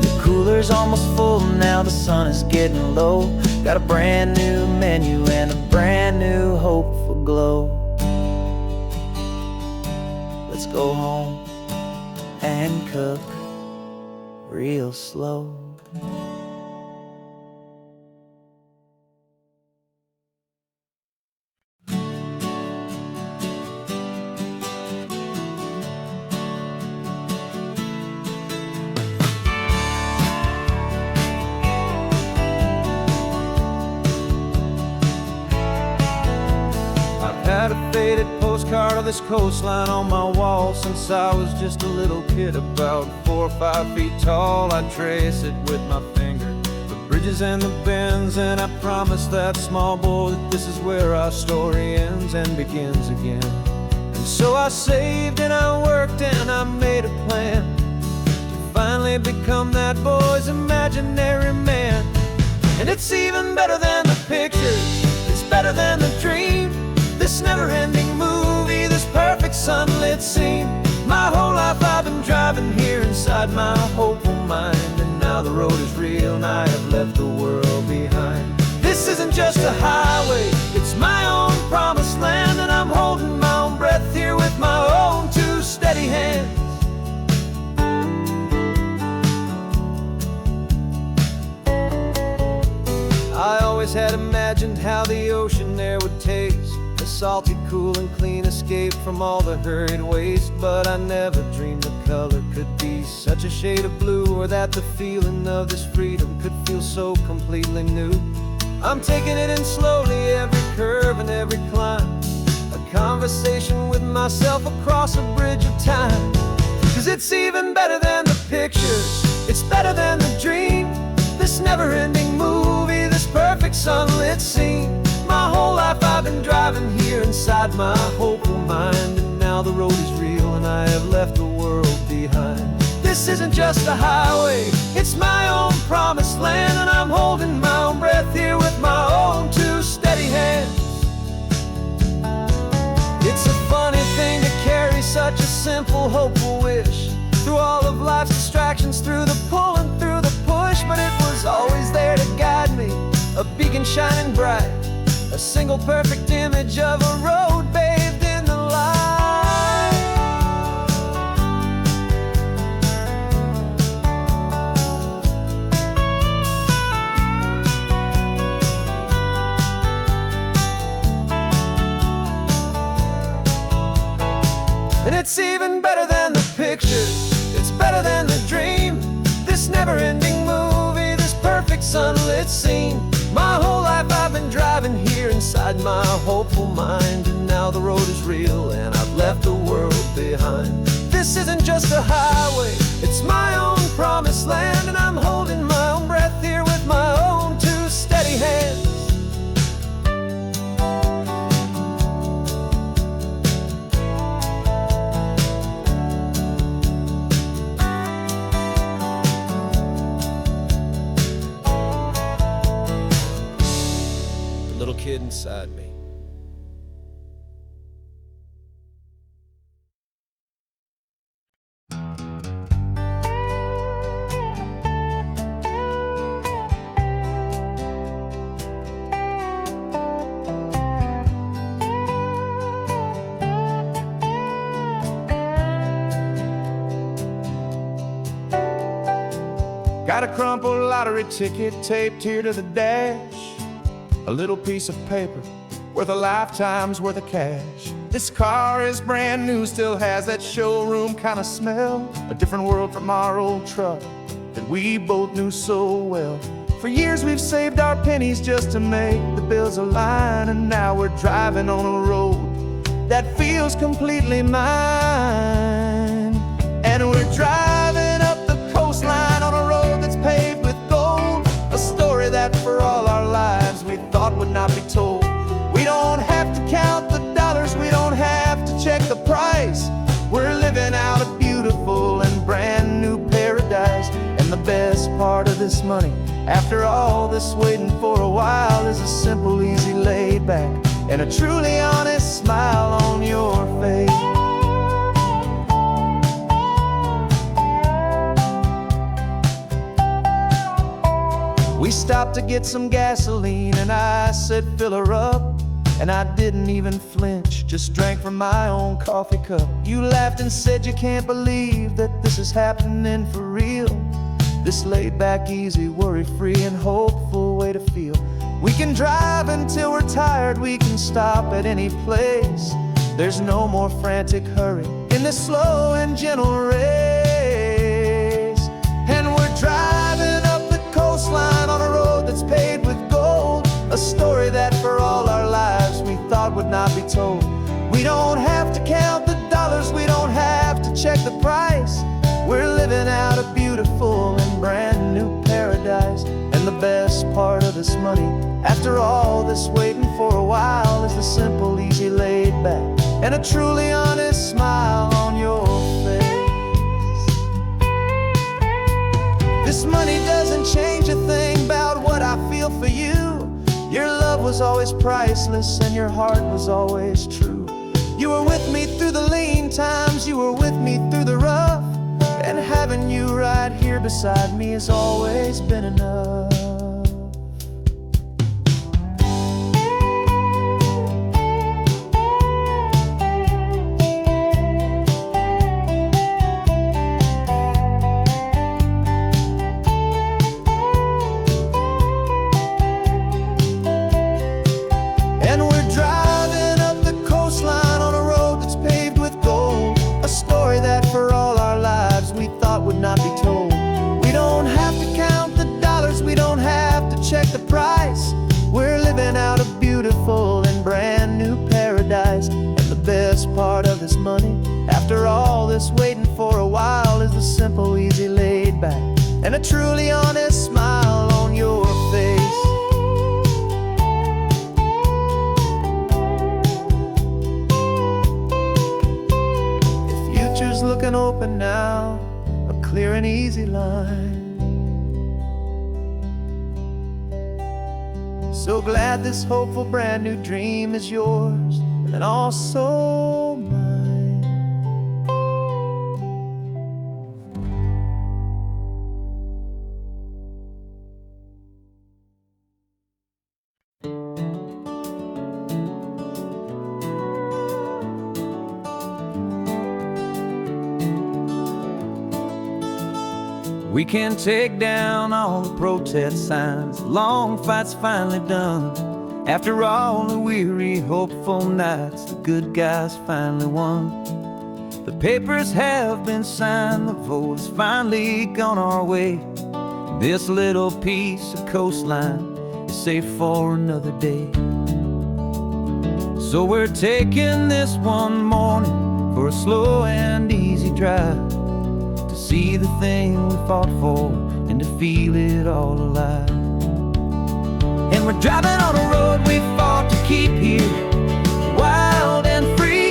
The cooler's almost full now, the sun is getting low. Got a brand new menu and a brand new hopeful glow. Let's go home and cook real slow. Had a faded postcard of this coastline on my wall since I was just a little kid, about 4 or 5 feet tall. I trace it with my finger, the bridges and the bends, and I promised that small boy that this is where our story ends and begins again. And so I saved and I worked and I made a plan to finally become that boy's imaginary man. And it's even better than the pictures, it's better than the dream. This never-ending movie, this perfect sunlit scene. My whole life I've been driving here inside my hopeful mind, and now the road is real and I have left the world behind. This isn't just a highway, it's my own promised land, and I'm holding my own breath here with my own 2 steady hands. I always had imagined how the ocean there would taste, a salty, cool and clean escape from all the hurried waste. But I never dreamed the color could be such a shade of blue, or that the feeling of this freedom could feel so completely new. I'm taking it in slowly, every curve and every climb, a conversation with myself across a bridge of time. 'Cause it's even better than the pictures, it's better than the dream. This never-ending movie, this perfect sunlit scene. My whole life I've been driving here inside my hopeful mind, and now the road is real and I have left the world behind. This isn't just a highway, it's my own promised land, and I'm holding my own breath here with my own 2 steady hands. It's a funny thing to carry such a simple, hopeful wish through all of life's distractions, through the pull and through the push. But it was always there to guide me, a beacon shining bright, a single perfect image of a road bathed in the light. And it's even better than the pictures, it's better than the dream. This never-ending movie, this perfect sunlit scene. My whole life I've been driving here inside my hopeful mind, and now the road is real and I've left the world behind. This isn't just a highway, it's my own promised land, and I'm holding my own breath here with my own 2 steady hands. Little kid inside me. Got a crumpled lottery ticket taped here to the dash, a little piece of paper worth a lifetime's worth of cash. This car is brand new, still has that showroom kind of smell, a different world from our old truck that we both knew so well. For years we've saved our pennies just to make the bills align, and now we're driving on a road that feels completely mine. And we're driving up the coastline on a road that's paved with gold, a story that for all our lives we thought would not be told. We don't have to count the dollars, we don't have price. We're living out a beautiful and brand new paradise. And the best part of this money, after all this waiting for a while, is a simple, easy, laid back, and a truly honest smile on your face. We stopped to get some gasoline, and I said, fill her up. And I didn't even flinch, just drank from my own coffee cup. You laughed and said you can't believe that this is happening for real. This laid back, easy, worry-free and hopeful way to feel. We can drive until we're tired, we can stop at any place. There's no more frantic hurry in this slow and gentle race. And we're driving up the coastline on a road that's paved with gold, a story that for all our lives we thought would not be told. We don't have to count the dollars, we don't have to check the price. We're living out a beautiful and brand new paradise. And the best part of this money, after all this waiting for a while, is the simple, easy, laid back, and a truly honest smile on your face. This money doesn't change a thing about what I feel for you. Your love was always priceless and your heart was always true. You were with me through the lean times, you were with me through the rough, and having you right here beside me has always been enough. Not be told. We don't have to count the dollars, we don't have to check the price. We're living out a beautiful and brand new paradise. And the best part of this money, after all this waiting for a while, is the simple, easy, laid back, and a truly honest smile on your face. The future's looking open now, clear and easy line. So glad this hopeful brand new dream is yours and also mine. We can take down all the protest signs, long fight's finally done. After all the weary, hopeful nights, the good guys finally won. The papers have been signed, the vote has finally gone our way. This little piece of coastline is safe for another day. So we're taking this one morning for a slow and easy drive, see the thing we fought for and to feel it all alive. And we're driving on a road we fought to keep here, wild and free,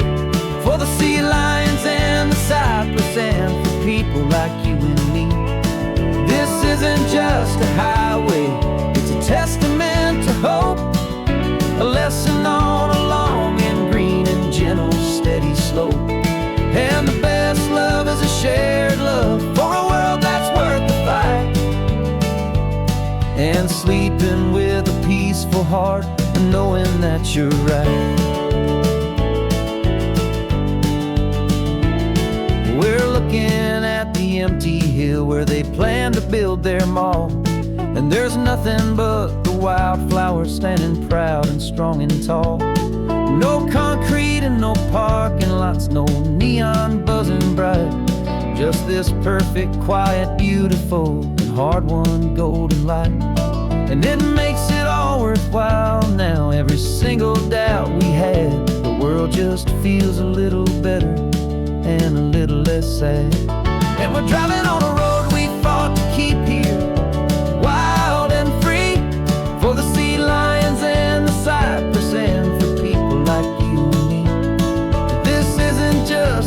for the sea lions and the cypress and for people like you and me. This isn't just a highway, it's a testament to hope, a lesson on a long and green and gentle steady slope. And the best love is a shared love for a world that's worth the fight, and sleeping with a peaceful heart and knowing that you're right. We're looking at the empty hill where they plan to build their mall, and there's nothing but the wildflowers standing proud and strong and tall. No concrete and no parking lots, no neon buzzing bright, just this perfect, quiet, beautiful, and hard-won golden light. And it makes it all worthwhile now, every single doubt we had. The world just feels a little better and a little less sad. And we're driving on a road we fought to keep here, wild and free, for the sea lions and the cypress and for people like you and me. This isn't just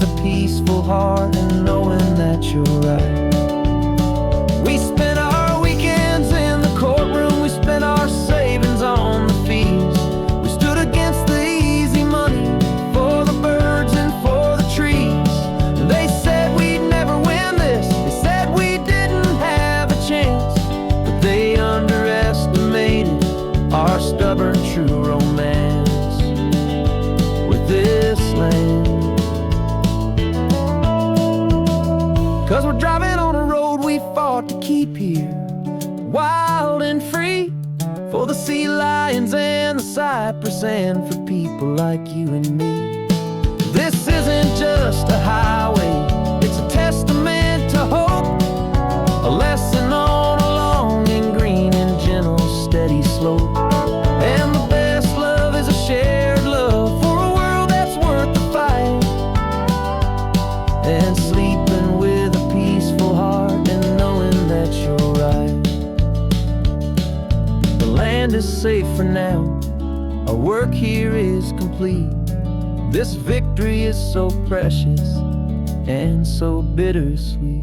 with a peaceful heart and knowing that you're right. We spent our weekends in the courtroom, we spent our savings on the fees. We stood against the easy money for the birds and for the trees. And they said we'd never win this, they said we didn't have a chance, but they underestimated our stubborn true romance with this land. 'Cause we're driving on a road we fought to keep here, wild and free, for the sea lions and the cypress and for people like you and me. This isn't just a highway, it's a testament to hope, a lesson on a long and green and gentle steady slope. And the best love is a shared love for a world that's worth the fight, and sleeping with a peaceful heart and knowing that you're right. The land is safe for now, our work here is complete. This victory is so precious and so bittersweet.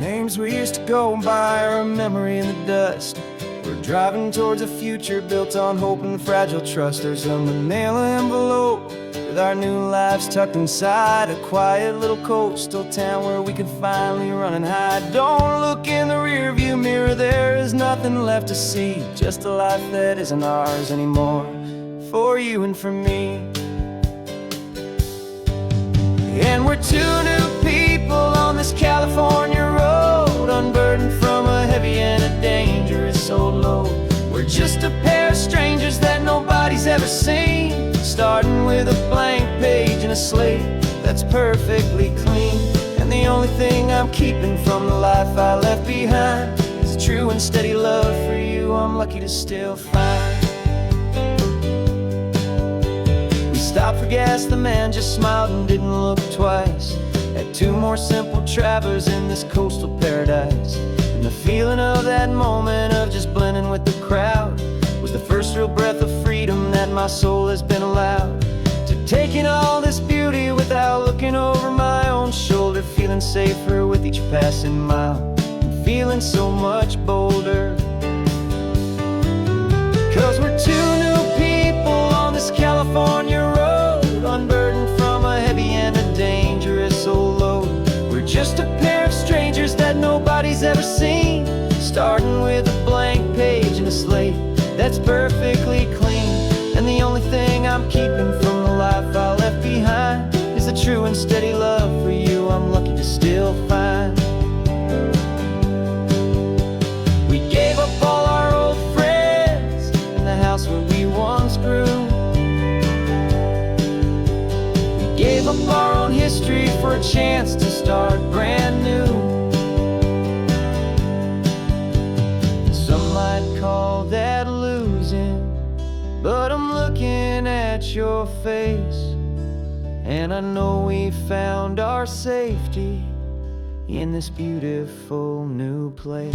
Names we used to go by are a memory in the dust. We're driving towards a future built on hope and fragile trust. There's a manila envelope with our new lives tucked inside, a quiet little coastal town where we could finally run and hide. Don't look in the rearview mirror, there is nothing left to see, just a life that isn't ours anymore, for you and for me. And we're two new people on this California road, unburdened from a heavy and a dangerous old load. We're just a pair of strangers that nobody's ever seen, starting with a blank page and a slate that's perfectly clean. And the only thing I'm keeping from the life I left behind is a true and steady love for you I'm lucky to still find. Stopped for gas, the man just smiled and didn't look twice. Had two more simple travelers in this coastal paradise. And the feeling of that moment of just blending with the crowd was the first real breath of freedom that my soul has been allowed to take in all this beauty without looking over my own shoulder, feeling safer with each passing mile and feeling so much bolder. 'Cause we're two new people on this California road, unburdened from a heavy and a dangerous old load. We're just a pair of strangers that nobody's ever seen, starting with a blank page and a slate that's perfectly clean. And the only thing I'm keeping from the life I left behind is the true and steady love for you I'm lucky to still find. We gave up all our old friends and the house where we once grew. Gave up our own history for a chance to start brand new. Some might call that losing, but I'm looking at your face, and I know we found our safety in this beautiful new place.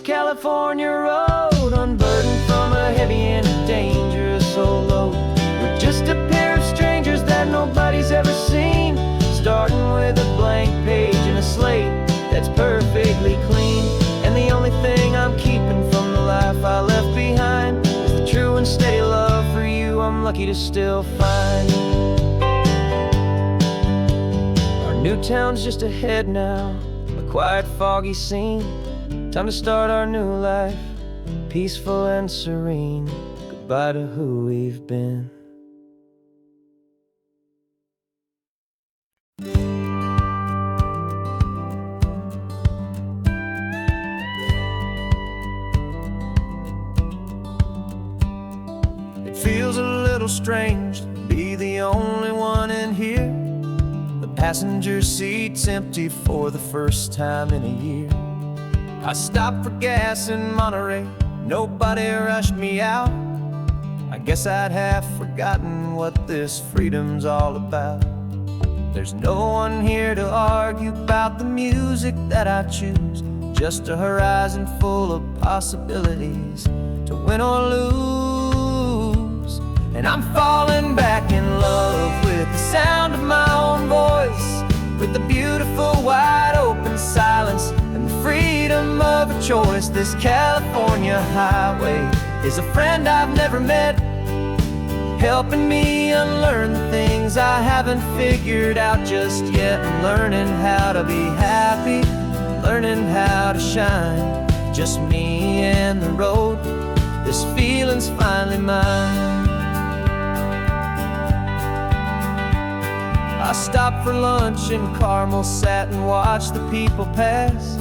California road, unburdened from a heavy and a dangerous old load. We're just a pair of strangers that nobody's ever seen, starting with a blank page and a slate that's perfectly clean. And the only thing I'm keeping from the life I left behind is the true and steady love for you I'm lucky to still find. Our new town's just ahead now, a quiet foggy scene. Time to start our new life, peaceful and serene. Goodbye to who we've been. Feels a little strange to be the only one in here. The passenger seat's empty for the first time in a year. I stopped for gas in Monterey, nobody rushed me out. I guess I'd have forgotten what this freedom's all about. There's no one here to argue about the music that I choose, just a horizon full of possibilities to win or lose. And I'm falling back in love with the sound of my own voice, with the beautiful wide open silence and the freedom of a choice. This California highway is a friend I've never met, helping me unlearn the things I haven't figured out just yet. I'm learning how to be happy, learning how to shine, just me and the road. This feeling's finally mine. I stopped for lunch in Carmel, sat and watched the people pass.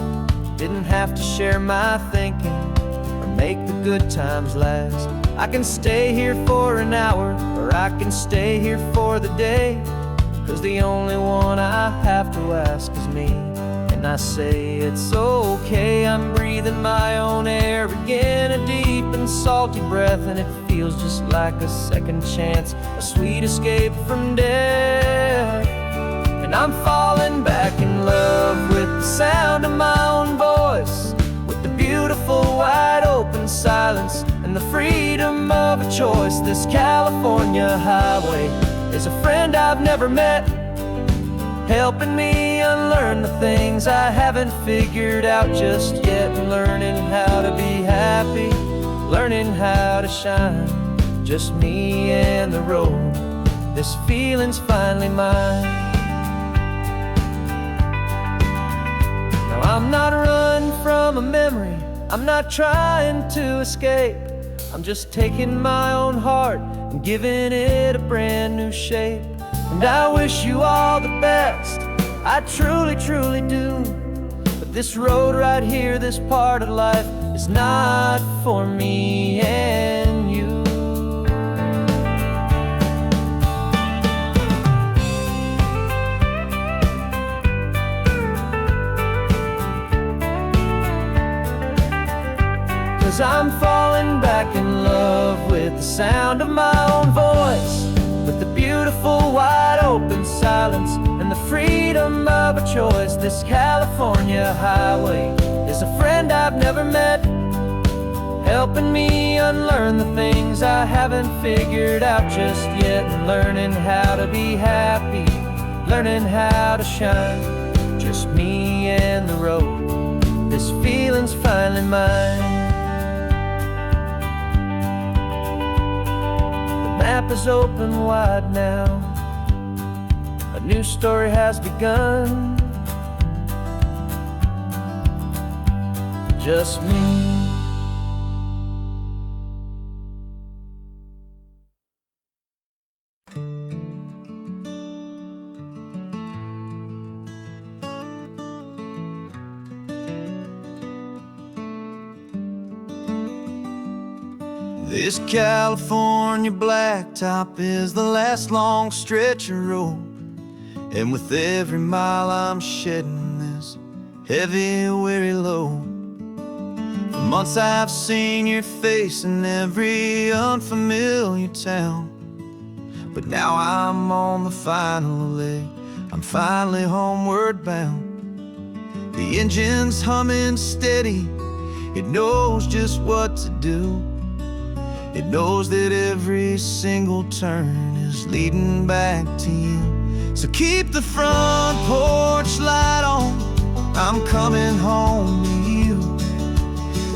Didn't have to share my thinking or make the good times last. I can stay here for an hour, or I can stay here for the day, 'cause the only one I have to ask is me. And I say it's okay, I'm breathing my own air again, a deep and salty breath, and it feels just like a second chance, a sweet escape from death. And I'm falling back in love with the sound of my own voice, with the beautiful wide open silence and the freedom of a choice. This California highway is a friend I've never met, helping me unlearn the things I haven't figured out just yet. Learning how to be happy, learning how to shine, just me and the road. This feeling's finally mine. Now I'm not running from a memory, I'm not trying to escape. I'm just taking my own heart and giving it a brand new shape. And I wish you all the best, I truly, truly do. But this road right here, this part of life, is not for me and you. 'Cause I'm falling back in love with the sound of my own voice, with the beautiful wide open silence and the freedom of a choice. This California highway is a friend I've never met, helping me unlearn the things I haven't figured out just yet. And learning how to be happy, learning how to shine, just me and the road. This feeling's finally mine. The map is open wide now, a new story has begun. Just me. This California blacktop is the last long stretch of road, and with every mile I'm shedding this heavy, weary load. For months I've seen your face in every unfamiliar town, but now I'm on the final leg, I'm finally homeward bound. The engine's humming steady, it knows just what to do. It knows that every single turn is leading back to you. So keep the front porch light on, I'm coming home to you.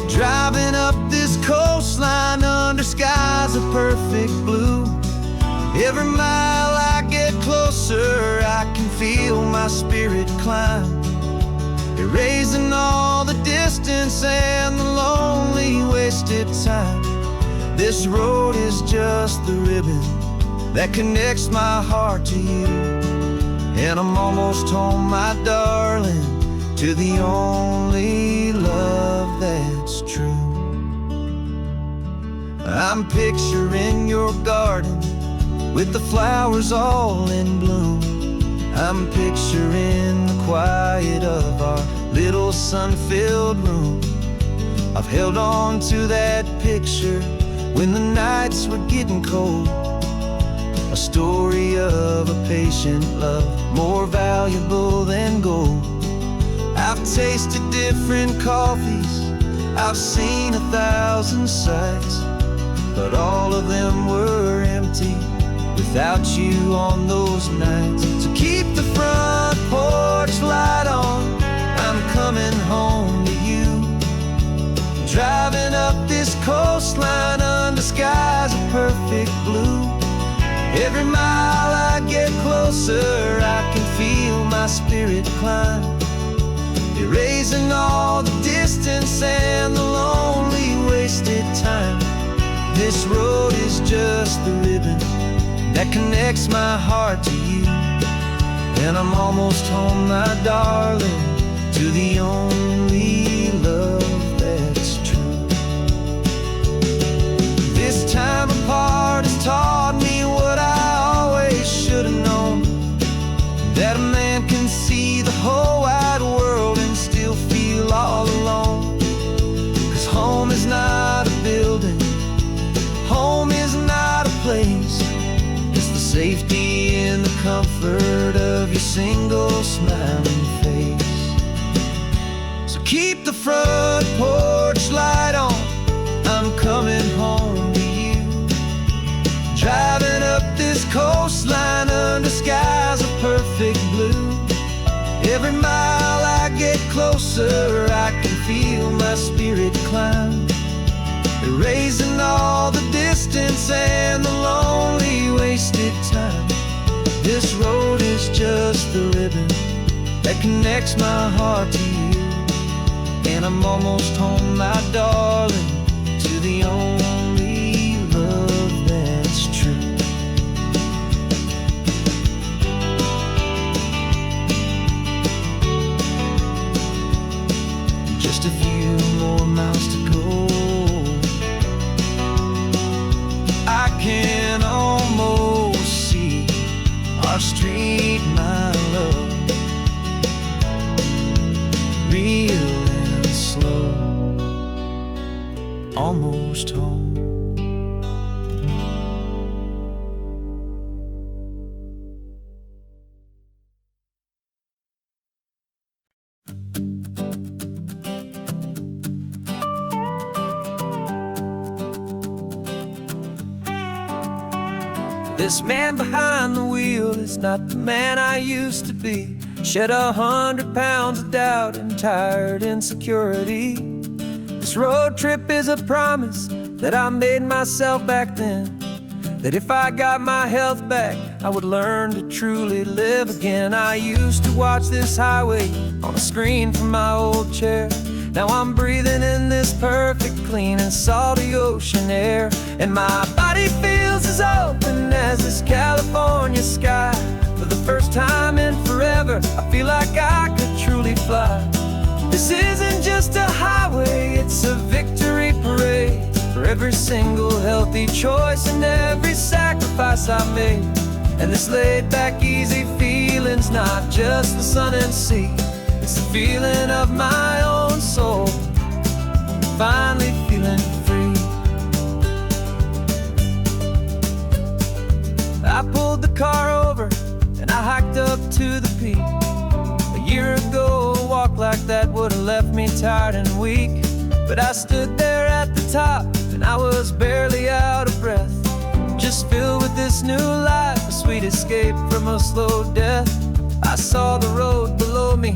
Driving up this coastline under skies of perfect blue. Every mile I get closer, I can feel my spirit climb, erasing all the distance and the lonely wasted time. This road is just the ribbon that connects my heart to you, and I'm almost home, my darling, to the only love that's true. I'm picturing your garden with the flowers all in bloom. I'm picturing the quiet of our little sun-filled room. I've held on to that picture when the nights were getting cold. A story of a patient love, more valuable than gold. I've tasted different coffees, I've seen 1,000 sights, but all of them were empty without you on those nights. So keep the front porch light on, I'm coming home to you. Driving up this coastline under skies of perfect blue. Every mile I get closer, I can feel my spirit climb, erasing all the distance and the lonely wasted time. This road is just the ribbon that connects my heart to you. And I'm almost home, my darling, to the only love that's true. This time apart has taught me what I always should have known, that a man can see the whole wide world and still feel all alone. 'Cause home is not a building, home is not a place, it's the safety and the comfort of your single smiling face. So keep the front porch light on, I'm coming home to you. Driving up this coastline under skies of perfect blue. Every mile I get closer, I can feel my spirit climb, erasing all the distance and the lonely wasted time. This road is just the ribbon that connects my heart to you. And I'm almost home, my darling, to the only love that's true. Just a few more miles to go, I can almost see our street, my love, real and slow, almost home. This man behind the wheel is not the man I used to be. Shed 100 pounds of doubt and tired insecurity. This road trip is a promise that I made myself back then, that if I got my health back, I would learn to truly live again. I used to watch this highway on a screen from my old chair. Now I'm breathing in this perfect, clean and salty ocean air. And my body feels as open as this California sky. For the first time in forever, I feel like I could truly fly. This isn't just a highway, it's a victory parade for every single healthy choice and every sacrifice I made. And this laid back, easy feeling's not just the sun and sea, it's the feeling of my own soul, finally feeling free. I pulled the car over and I hiked up to the peak. A year ago, a walk like that would have left me tired and weak. But I stood there at the top and I was barely out of breath, just filled with this new life, a sweet escape from a slow death. I saw the road below me,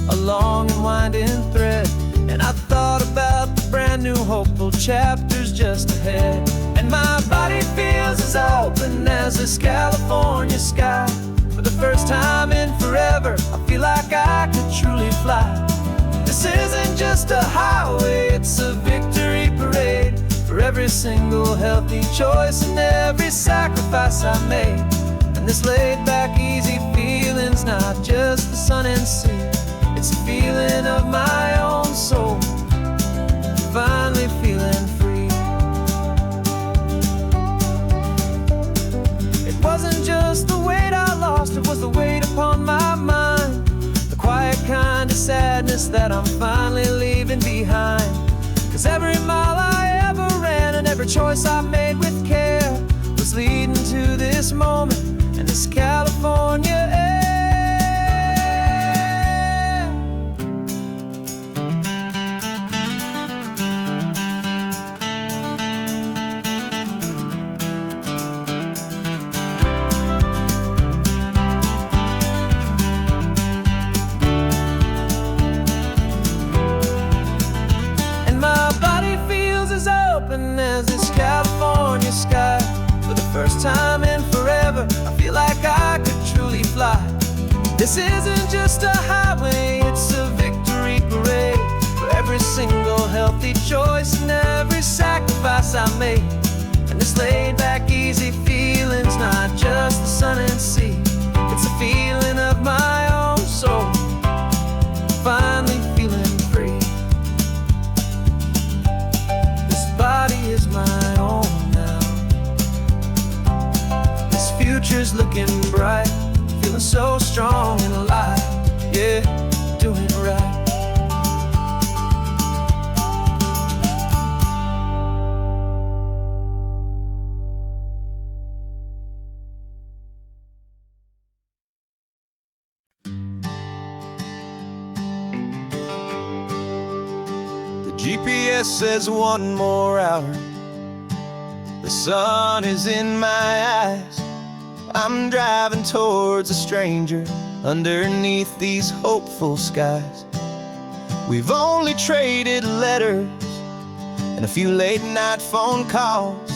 a long and winding thread, and I thought about the brand new hopeful chapters just ahead. And my body feels as open as this California sky. For the first time in forever, I feel like I could truly fly. This isn't just a highway, it's a victory parade for every single healthy choice and every sacrifice I made. And this laid back, easy feeling's not just the sun and sea, it's a feeling of my own soul, finally feeling free. promise that I'm finally leaving behind. 'Cause every mile I ever ran and every choice I made with care was leading to this moment and this California air. As this California sky, for the first time in forever, I feel like I could truly fly. This isn't just a highway, it's a victory parade for every single healthy choice and every sacrifice I made. And this laid back, easy feeling's not just the sun and sea, it's a feeling of my own soul, finally feeling free. Body is my own now. This future's looking bright, feeling so strong and alive. Yeah, doing it right. GPS says one more hour. The sun is in my eyes. I'm driving towards a stranger underneath these hopeful skies. We've only traded letters and a few late night phone calls,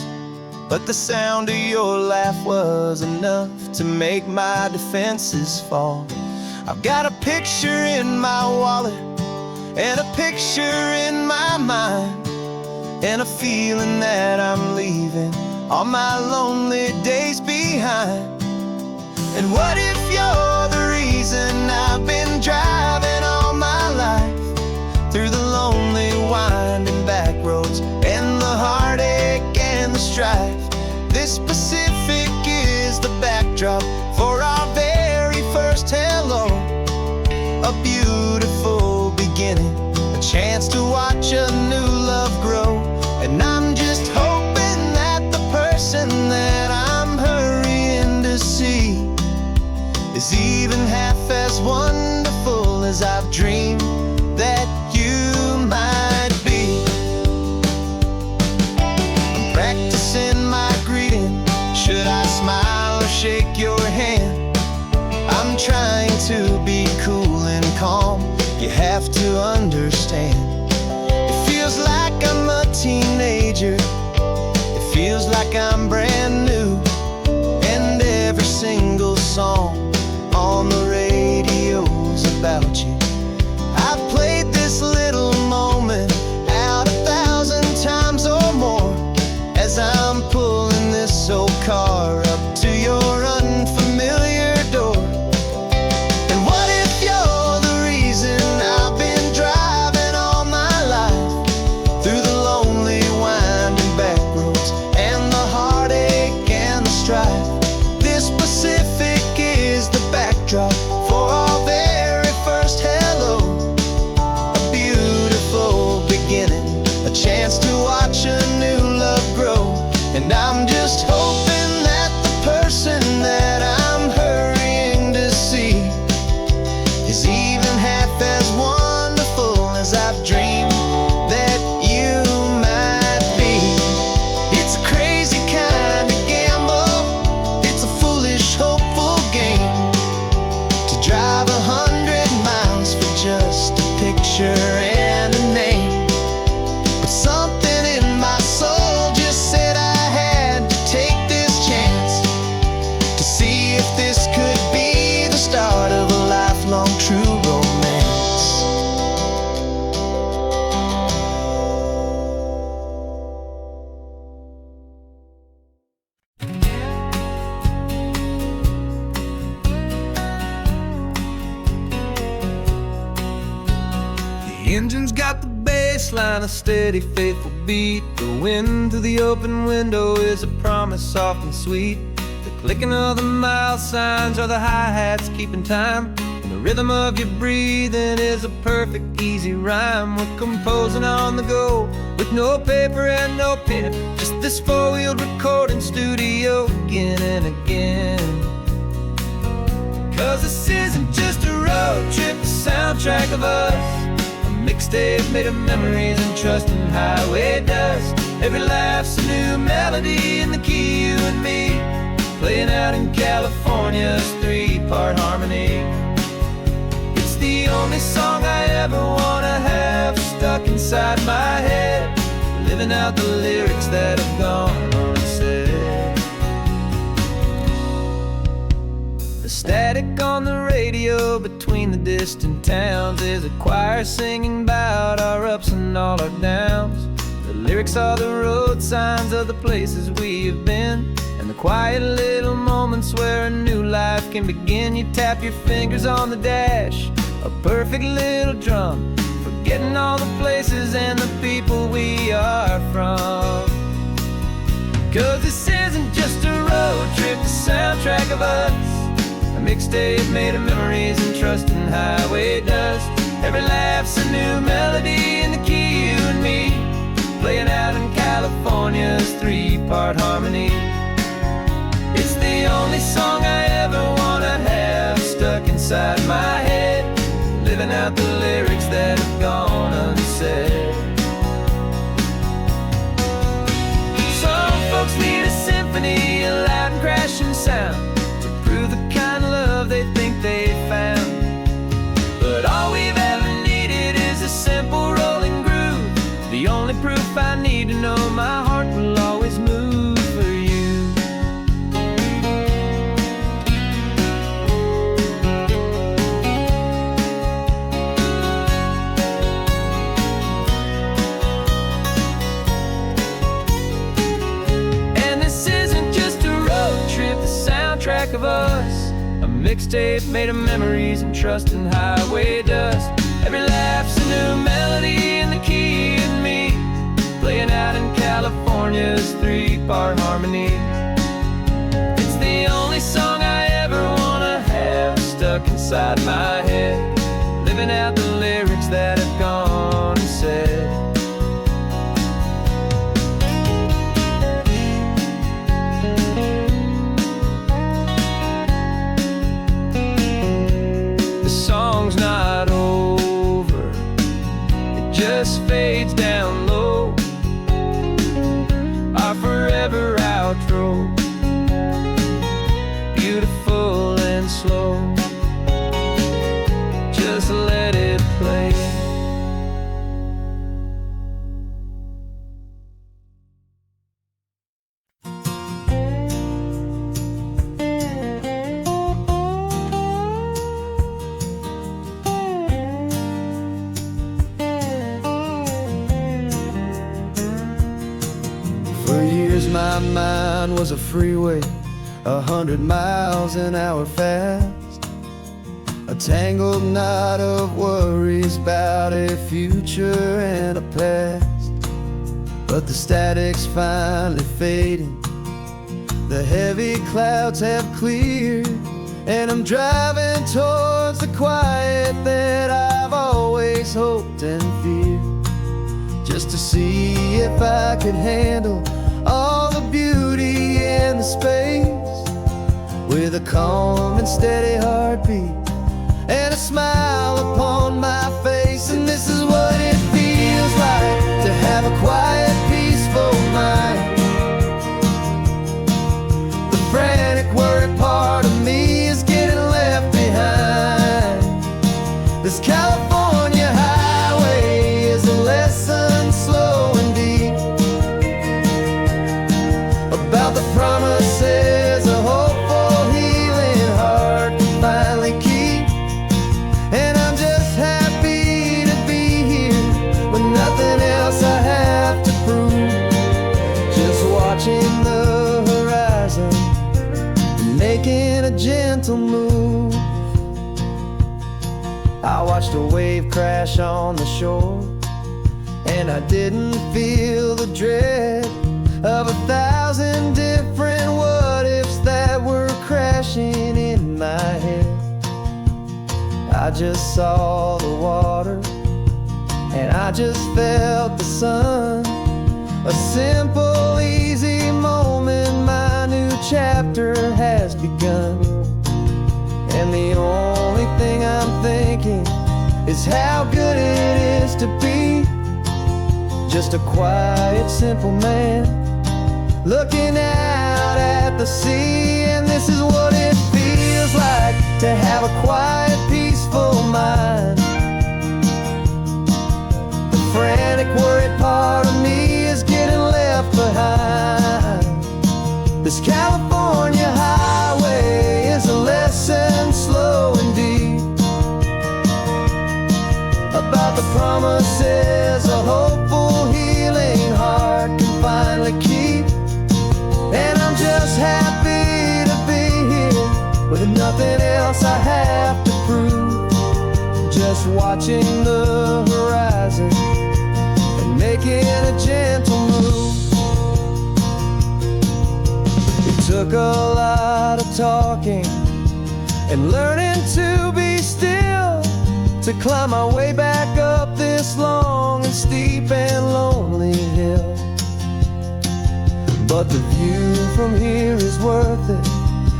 but the sound of your laugh was enough to make my defenses fall. I've got a picture in my wallet and a picture in my mind, and a feeling that I'm leaving all my lonely days behind. And what if you're the reason I've been driving all my life, through the lonely winding back roads and the heartache and the strife? This Pacific is the backdrop for our very first hello, a beautiful beginning, a chance to watch a new love grow. And I'm just hoping that the person that I'm hurrying to see is even half as wonderful as I've dreamed that you might be. I'm practicing my greeting. Should I smile or shake your hand? I'm trying to be cool and calm. You have to understand, it feels like I'm a teenager, it feels like I'm brand new, and every single song on the radio's about you. I've played this little moment out 1,000 times or more, as I'm pulling this old car up to your unfamiliar door. For our very first hello, a beautiful beginning, a chance to watch a new love grow. And I'm just hoping that the person that I'm hurrying to see is even half as wonderful as I've dreamed that you might be. It's a crazy kind of gamble, it's a foolish, hopeful game, drive 100 miles for just a picture and a name. But something in my soul just said I had to take this chance, to see if this could be the start of a lifelong true romance. The engine's got the bass line, a steady, faithful beat. The wind through the open window is a promise soft and sweet. The clicking of the mile signs are the hi-hats keeping time. And the rhythm of your breathing is a perfect, easy rhyme. We're composing on the go, with no paper and no pen, just this four-wheeled recording studio again and again. 'Cause this isn't just a road trip, the soundtrack of us, a mixtape made of memories and trust in highway dust. Every laugh's a new melody in the key, you and me, playing out in California's three-part harmony. It's the only song I ever wanna have stuck inside my head, living out the lyrics that have gone unsaid. The static on the radio between the distant towns is a choir singing about our ups and all our downs. The lyrics are the road signs of the places we have been, and the quiet little moments where a new life can begin. You tap your fingers on the dash, a perfect little drum, forgetting all the places and the people we are from. 'Cause this isn't just a road trip, the soundtrack of us, a mixtape made of memories and trust in highway dust. Every laugh's a new melody in the key, you and me, playing out in California's three-part harmony. It's the only song I ever wanna have stuck inside my head, living out the lyrics that have gone unsaid. Some folks need a symphony, a loud and crashing sound, to prove the kind of love they think they found. But all we've ever needed is a simple rolling groove, the only proof I need to know my heart will always move for you. And this isn't just a road trip, the soundtrack of us, a mixtape made of memories and trust in highway dust. Every laugh's a new melody in the key, and me, playing out in California's three-part harmony. It's the only song I ever wanna have stuck inside my head, living out the lyrics that have gone unsaid. The song's not over, it just fades down low, our forever outro, beautiful and slow. Just let it play. For years my mind was a freeway, 100 miles an hour fast, a tangled knot of worries about a future and a past. But the static's finally fading, the heavy clouds have cleared, and I'm driving towards the quiet that I've always hoped and feared, just to see if I could handle all the beauty and the space, with a calm and steady heartbeat and a smile upon my face. And this is what it feels like to have a quiet, peaceful mind. The frantic, worried part of me is getting left behind. This California highway is a lesson slow and deep about the promises a hopeful, healing heart can finally keep. And I'm just happy to be here with nothing else I have to prove, just watching the horizon and making a gentle move. I watched a wave crash on the shore, and I didn't feel the dread of 1,000 different what ifs that were crashing in my head. just saw the water, and I just felt the sun. A simple, easy moment, my new chapter has begun. And the only thing I'm thinking is how good it is to be just a quiet, simple man looking out at the sea. And this is what it feels like to have a quiet, peaceful mind. The frantic, worried part of me is getting left behind. This California highway is a lesson, slow and deep, about the promises a hopeful, healing heart can finally keep. And I'm just happy to be here with nothing else I have to prove, just watching the horizon and making a gentle move. It took a lot of talking and learning to be still to climb my way back up this long and steep and lonely hill. But the view from here is worth it.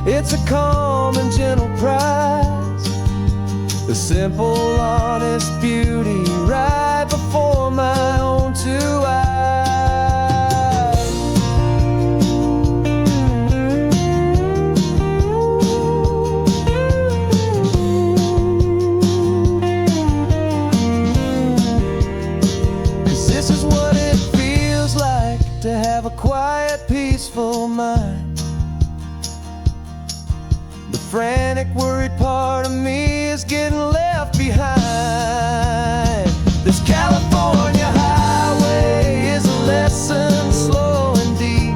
It's a calm and gentle prize, the simple, honest beauty right before my own two eyes. 'Cause this is what it feels like to have a quiet, peaceful mind. The frantic, worried part of me is getting left behind. This California highway is a lesson, slow and deep,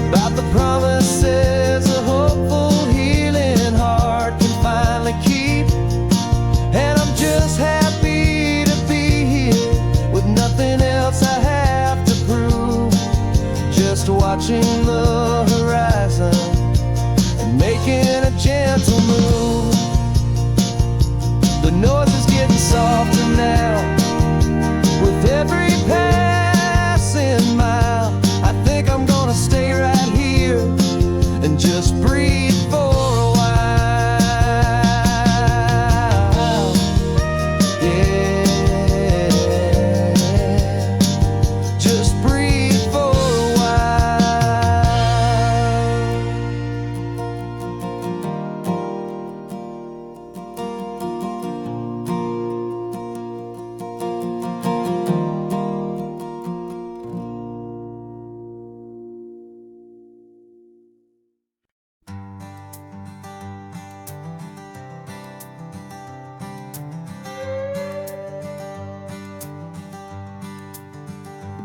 about the promises a hopeful, healing heart can finally keep. And I'm just happy to be here with nothing else I have to prove, just watching the horizon and making a gentle move. The noise is getting softer now with every passing mile. I think I'm gonna stay right here and just breathe for a while. Yeah, just breathe for a while.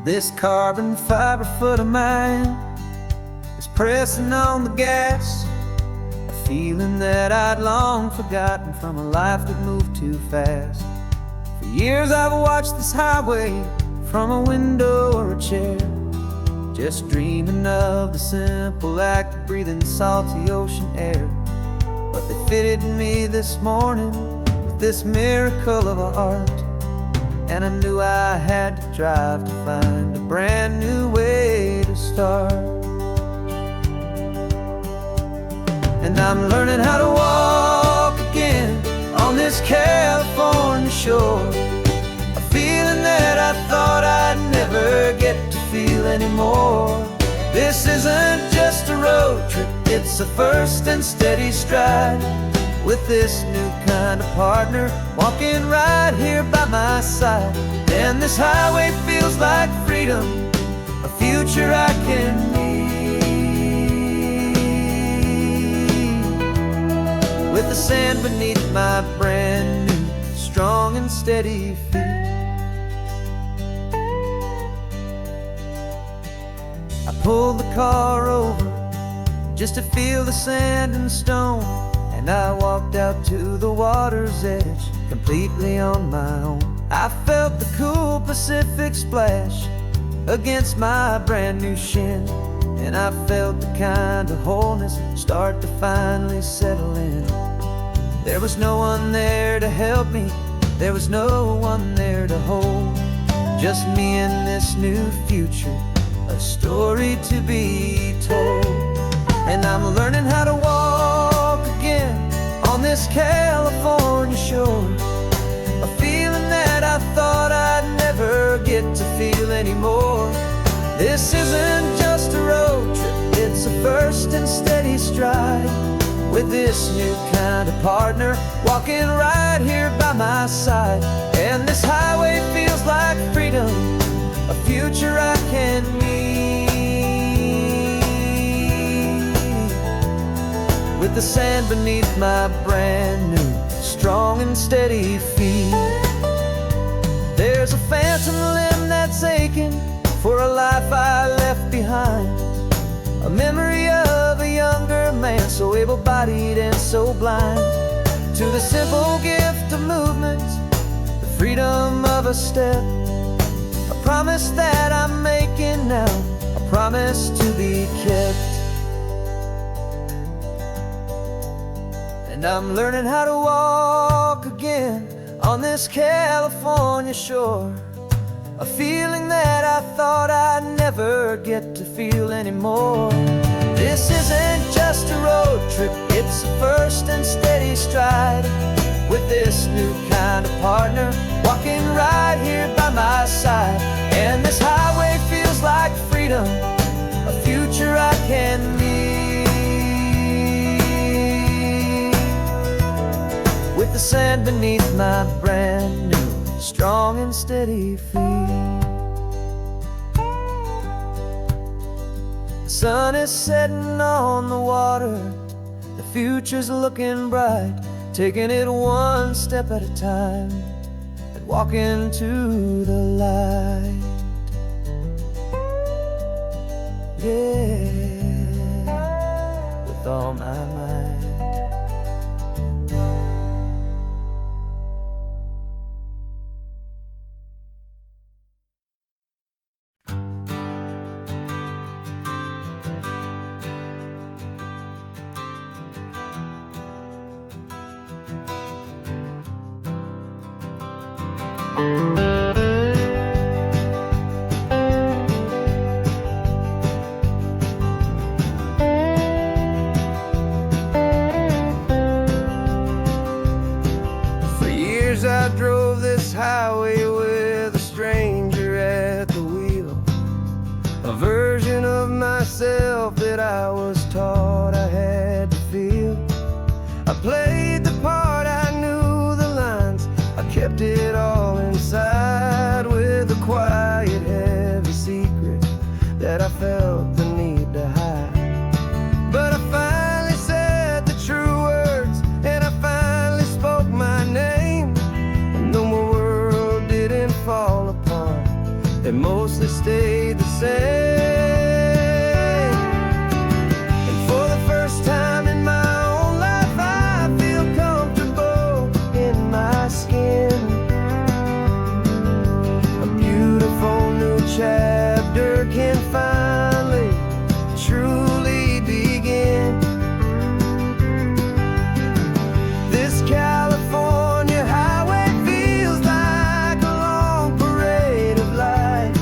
This carbon fiber foot of mine is pressing on the gas, a feeling that I'd long forgotten from a life that moved too fast. For years I've watched this highway from a window or a chair, just dreaming of the simple act of breathing salty ocean air. But they fitted me this morning with this miracle of art, and I knew I had to drive to find a brand new way to start. And I'm learning how to walk again on this California shore, a feeling that I thought I'd never get to feel anymore. This isn't just a road trip, it's a first and steady stride, with this new kind of partner walking right here by my side. And this highway feels like freedom, a future I can need, with the sand beneath my brand new, strong and steady feet. I pulled the car over just to feel the sand and stone, and I walked out to the water's edge, completely on my own. I felt the cool Pacific splash against my brand new shin, and I felt the kind of wholeness start to finally settle in. There was no one there to help me, there was no one there to hold. Just me and this new future, a story to be told. And I'm learning how to walk again on this California shore, a feeling that I thought I'd never get to feel anymore. This isn't just a road trip, it's a first and steady stride, with this new kind of partner walking right here by my side. And this highway feels like freedom, a future I can meet, with the sand beneath my brand new, strong and steady feet. There's a phantom limb that's aching for a life I left behind, a memory of a younger man, so able-bodied and so blind, to the simple gift of movement, the freedom of a step, a promise that I'm making now, a promise to be kept. And I'm learning how to walk again on this California shore, a feeling that I thought I'd never get to feel anymore. This isn't just a road trip, it's a first and steady stride, with this new kind of partner walking right here by my side. And this highway feels like freedom, a future I can meet, with the sand beneath my brand new, strong and steady feet. The sun is setting on the water, the future's looking bright, taking it one step at a time and walking to the light. Yeah, with all my might. For years I drove this highway with a stranger at the wheel, a version of myself that I was taught I had to feel. I played the part, I knew the lines, I kept it all inside, with a quiet, heavy secret that I felt the need to hide. But I finally said the true words, and I finally spoke my name, and though my world didn't fall apart, it mostly stayed the same. And for the first time in my own life, I feel comfortable in my skin. A beautiful new chapter can finally truly begin. This California highway feels like a long parade of light,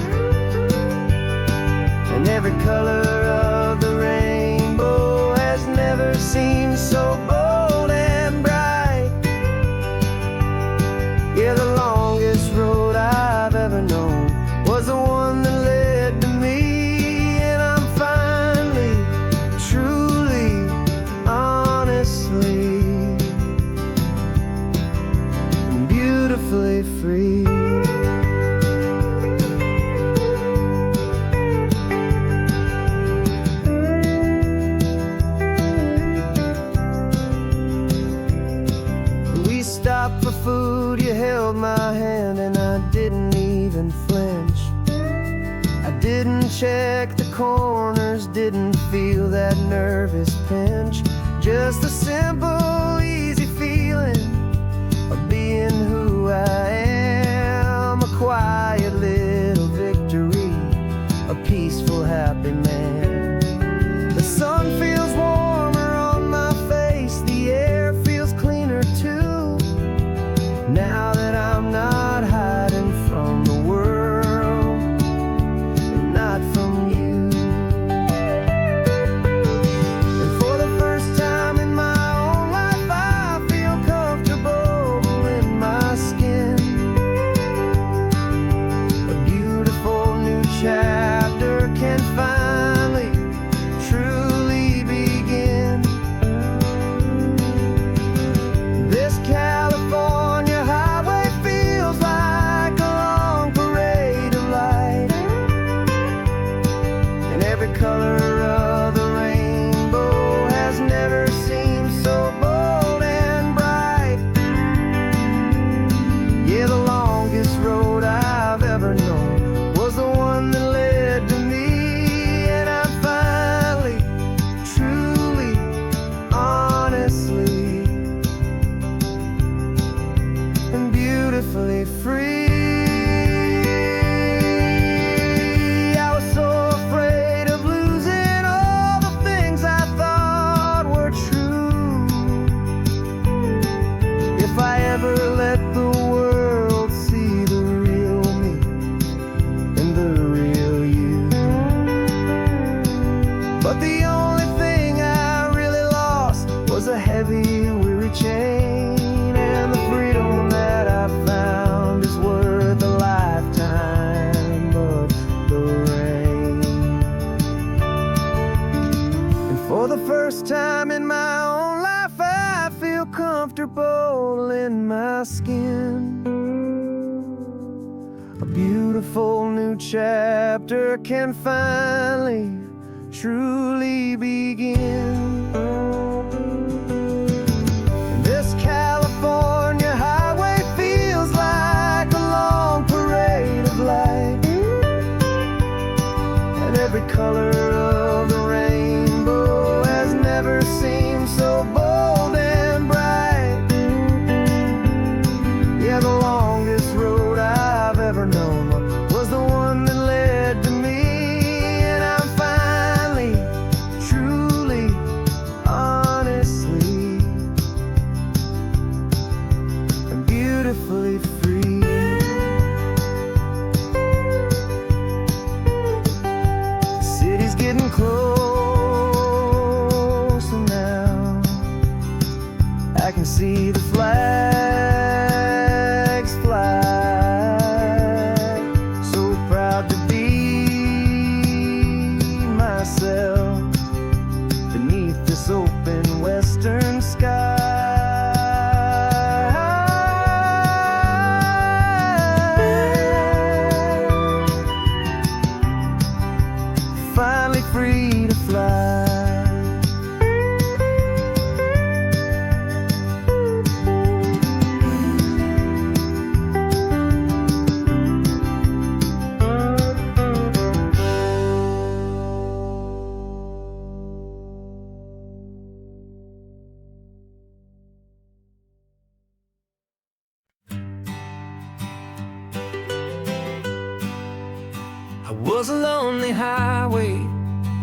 and every color of the rainbow has never seemed so bold and bright. Yeah, the longest road I've ever known was the one that led to me, and I'm finally, truly, honestly, beautifully free. We stopped for food, you held my hand, and I didn't even flinch. I didn't check the corners, didn't feel that nervous pinch. Just a simple, easy feeling of being who I am. A quiet little victory, a peaceful, happy man. The sun feels warmer on my face, the air feels cleaner color of the rainbow has never seemed so bold and bright. Yeah, the longest road I've ever known was the one that led to me, and I'm finally, truly, honestly, and beautifully free. I was so afraid of losing all the things I thought were true. If I ever let the world see the real me and the real you. But the only thing I really lost was a heavy, weary chain, and the freedom that I found is worth a lifetime of the rain. And for the first time in my own life, I feel comfortable in my skin. A beautiful new chapter can finally, truly begin. And this California highway feels like a long parade of light, and every color of the rainbow has never seemed so bold and bright. Yeah, the longest road I've ever known was the one that led to me, and I'm finally, truly, honestly, and beautifully free. The city's getting closer now. I can see the flags fly. So proud to be myself beneath this open western sky. Finally free to fly. I was a lonely highway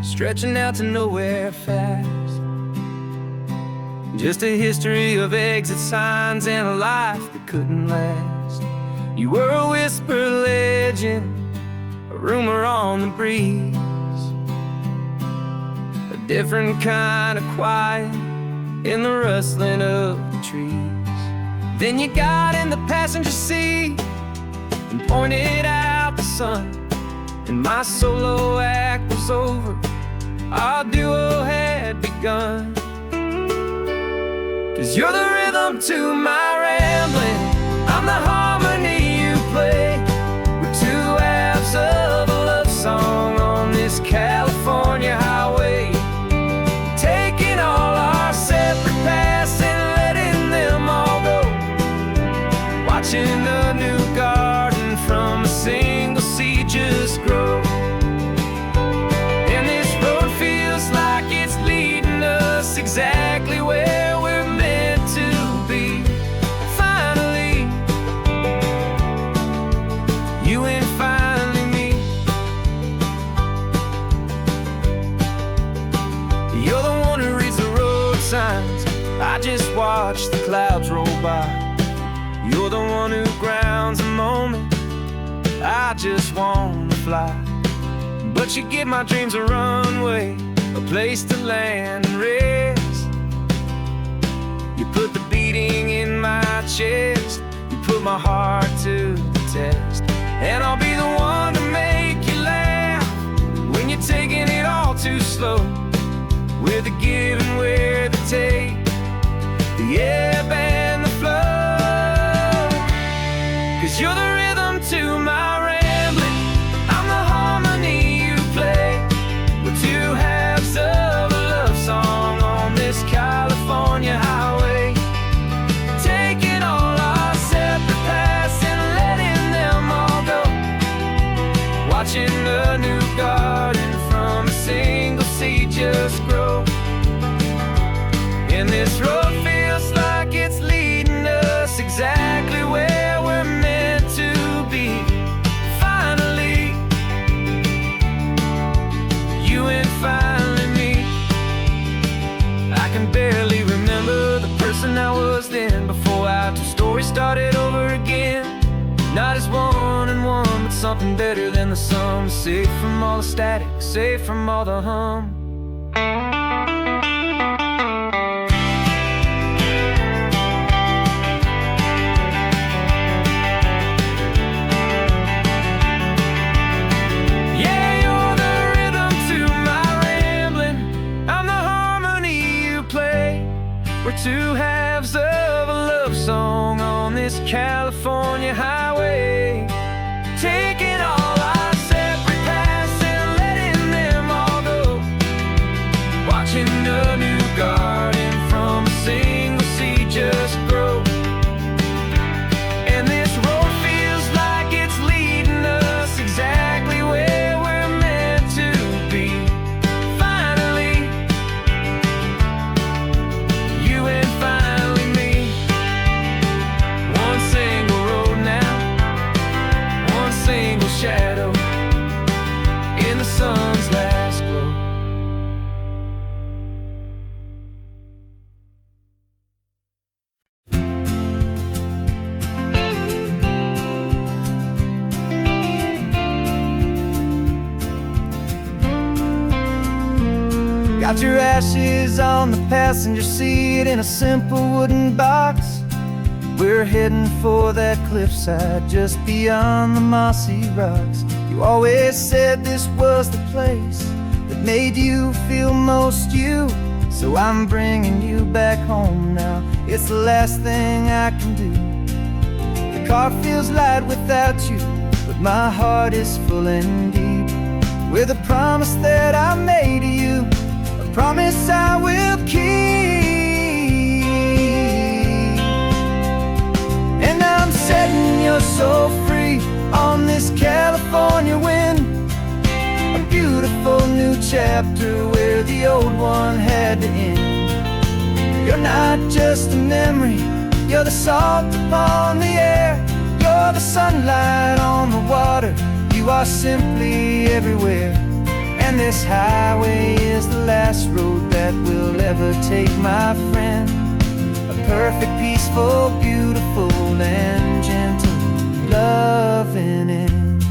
stretching out to nowhere fast. Just a history of exit signs and a life that couldn't last. You were a whisper legend, a rumor on the breeze, a different kind of quiet in the rustling of the trees. Then you got in the passenger seat and pointed out the sun, and my solo act was over, our duo had begun. 'Cause you're the rhythm to my rambling, I'm the harmony you play. We're two halves of a love song on this California highway, taking all our separate paths and letting them all go, watching a new garden from a single seed just grow. And this road feels like it's leading us exactly where we're meant to be. Finally, you and finally me. You're the one who reads the road signs, I just watch the clouds roll by. You're the one who grounds a moment, I just wanna fly. But you give my dreams a runway, a place to land and rest. You put the beating in my chest, you put my heart to the test. And I'll be the one to make you laugh when you're taking it all too slow. We're the give and we're the take, the ebb and the flow. 'Cause you're the rhythm to my rambling, I'm the harmony you play. We're two just grow. And this road feels like it's leading us exactly where we're meant to be. Finally, you and finally me. I can barely remember the person I was then, before our two stories started over again. Not as one and one, but something better than the sum. Safe from all the static, safe from all the hum. Yeah, you're the rhythm to my rambling. I'm the harmony you play. We're two halves of a love song on this California highway, taking all our separate paths and letting them all go, watching a new garden from a single seed just grow. And this road feels like it's leading us exactly where we're meant to be. Finally, you and finally me. One single road now, one single shadow in the sun's last glow. Got your ashes on the passenger seat in a simple wooden box. We're heading for that cliffside just beyond the mossy rocks. You always said this was the place that made you feel most you. So I'm bringing you back home now. It's the last thing I can do. The car feels light without you, but my heart is full and deep with a promise that I made to you, a promise I will keep. And I'm setting your soul free on this California wind, a beautiful new chapter where the old one had to end. You're not just a memory, you're the salt upon the air, you're the sunlight on the water, you are simply everywhere. And this highway is the last road that will ever take, my friend. A perfect, peaceful, beautiful, and gentle loving end.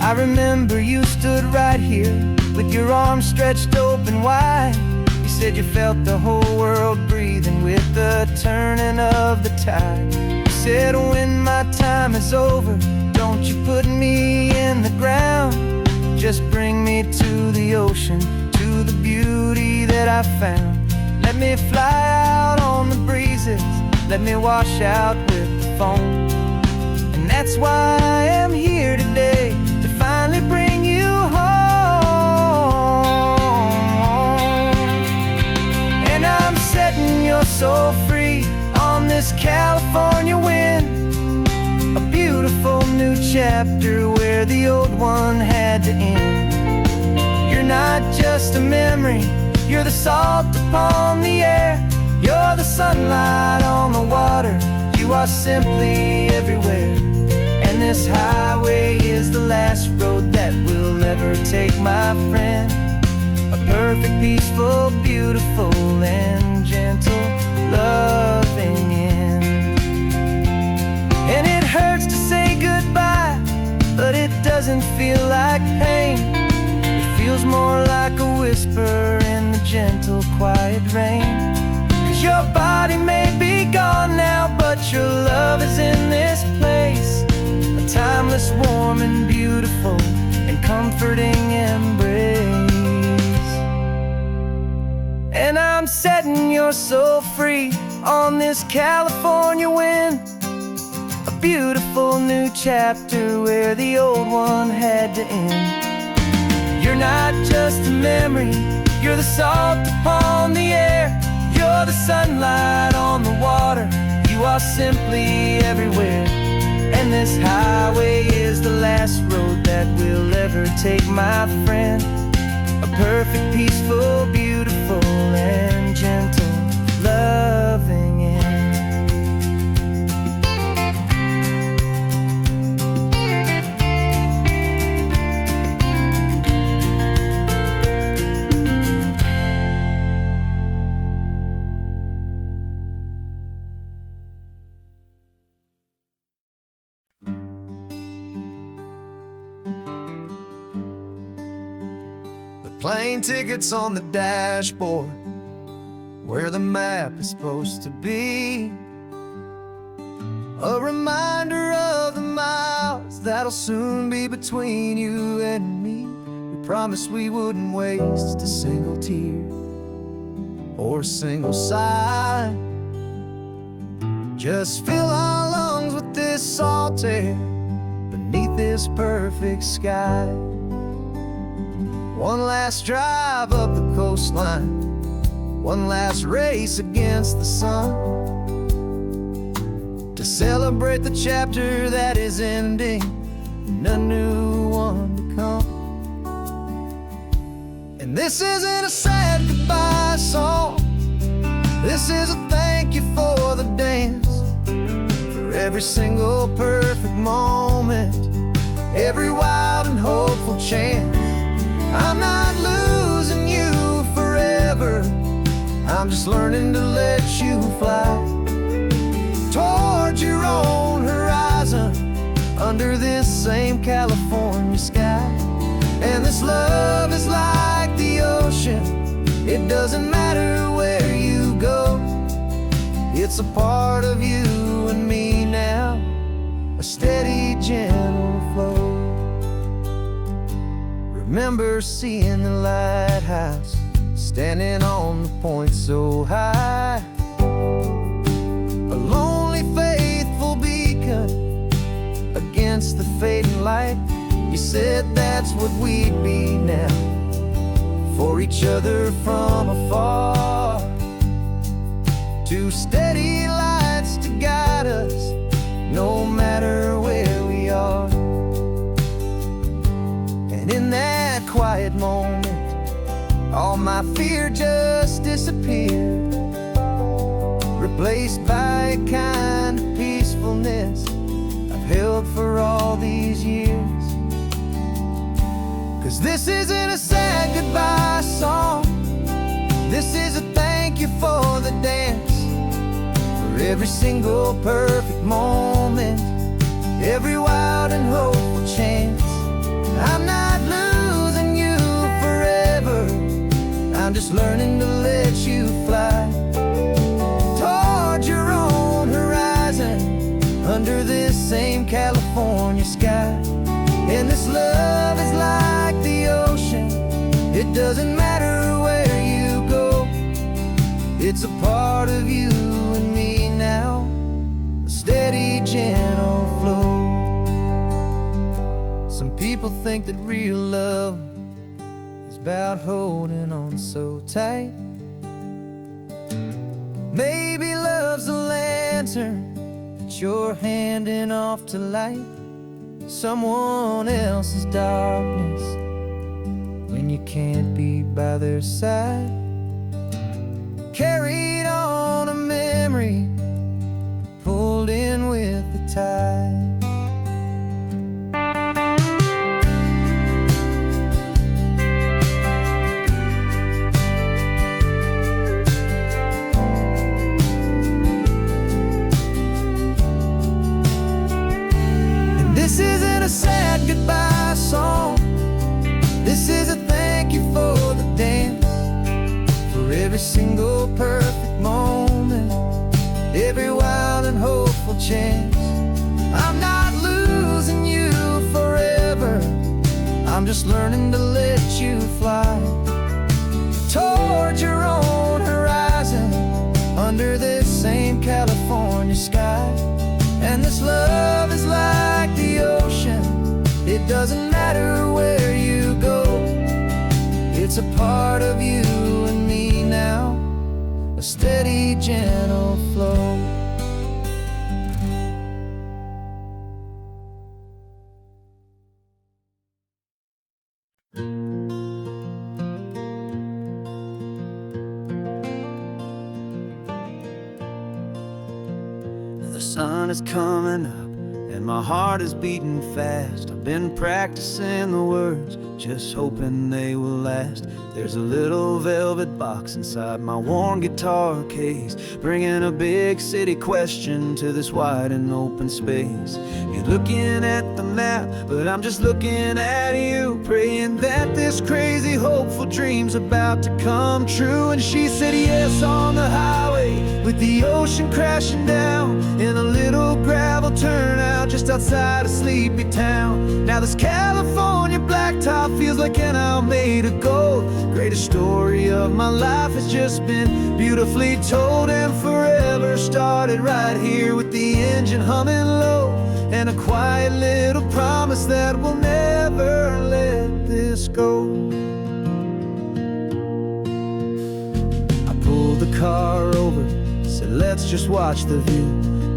I remember you stood right here with your arms stretched open wide. You said you felt the whole world breathing with the turning of the tide. You said when my time is over, don't you put me in the ground, just bring me to the ocean, to the beauty that I found. Let me fly out on the breezes, let me wash out with the foam. And that's why I am here today, to finally bring you home. And I'm setting your soul free on this California wind, a beautiful new chapter where the old one had to end. You're not just a memory, you're the salt upon the air, you're the sunlight on the water, you are simply everywhere. And this highway is the last road that we'll ever take, my friend. A perfect, peaceful, beautiful, and gentle loving end. And it hurts to say goodbye, but it doesn't feel like pain. It feels more like a whisper in the gentle, quiet rain. 'Cause your body may be gone now, but your love is in this place, a timeless, warm, and beautiful, and comforting embrace. And I'm setting your soul free on this California wind, a beautiful new chapter where the old one had to end. You're not just a memory, you're the salt upon the air, you're the sunlight on the water, you are simply everywhere. And this highway is the last road that we'll ever take, my friend. A perfect, peaceful, beautiful, and gentle, loving end. Plane tickets on the dashboard, where the map is supposed to be. A reminder of the miles that'll soon be between you and me. We promised we wouldn't waste a single tear or a single sigh. Just fill our lungs with this salt air beneath this perfect sky. One last drive up the coastline, one last race against the sun, to celebrate the chapter that is ending and a new one to come. And this isn't a sad goodbye song, this is a thank you for the dance, for every single perfect moment, every wild and hopeful chance. I'm not losing you forever, I'm just learning to let you fly towards your own horizon, under this same California sky. And this love is like the ocean, it doesn't matter where you go, it's a part of you and me now, a steady, gentle flow. Remember seeing the lighthouse, standing on the point so high, a lonely, faithful beacon against the fading light. You said that's what we'd be now, for each other from afar. Two steady lights to guide us, no matter where we are. And in that quiet moment, all my fear just disappeared, replaced by a kind of peacefulness I've held for all these years. 'Cause this isn't a sad goodbye song, this is a thank you for the dance, for every single perfect moment, every wild and hopeful chance. I'm not losing you forever, I'm just learning to let you fly towards your own horizon, under this same California sky. And this love is like the ocean, it doesn't matter where you go, it's a part of you and me now, a steady, gentle flow. Some people think that real love is about holding on so tight. Maybe love's a lantern that you're handing off to light someone else's darkness when you can't be by their side. Carried on a memory, pulled in with the tide. This isn't a sad goodbye song, this is a thank you for the dance, for every single perfect moment, every wild and hopeful chance. I'm not losing you forever, I'm just learning to let you fly towards your own horizon, under this same California sky. And this love is like the ocean, it doesn't matter where you go, it's a part of you and me now, a steady, gentle flow. sun is coming up and my heart is beating fast. I've been practicing the words, just hoping they will last. There's a little velvet box inside my worn guitar case, bringing a big city question to this wide and open space. You're looking at the map, but I'm just looking at you, praying that this crazy hopeful dream's about to come true. And she said yes on the highway, with the ocean crashing down, in a little gravel turnout just outside a sleepy town. Now this California blacktop feels like an hour made of gold. Greatest story of my life has just been beautifully told, and forever started right here with the engine humming low, and a quiet little promise that we'll never let this go. I pulled the car over, said let's just watch the view.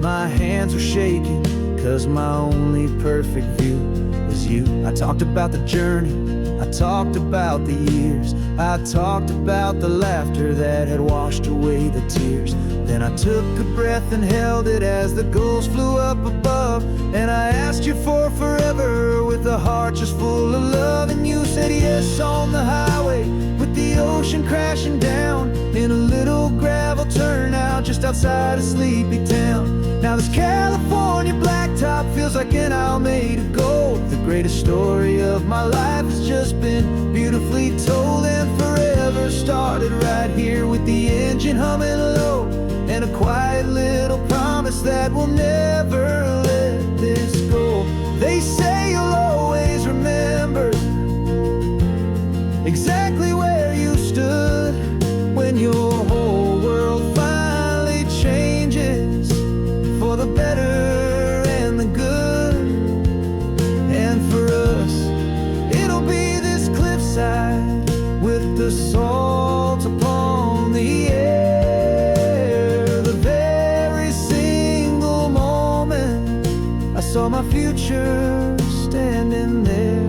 My hands were shaking, cause my only perfect view was you. I talked about the journey, I talked about the years, I talked about the laughter that had washed away the tears. Then I took a breath and held it as the gulls flew up above, and I asked you for forever with a heart just full of love. And you said yes on the highway, with the ocean crashing down, in a little gravel turnout just outside a sleepy town. Now this California blacktop feels like an hour made of gold. The greatest story of my life has just been beautifully told, and forever started right here with the engine humming low, and a quiet little promise that we'll never let this go. They say you'll always remember exactly where you stood when your whole world finally changes for the better and the good. And for us, it'll be this cliffside with the salt upon the air. The very single moment I saw my future standing there.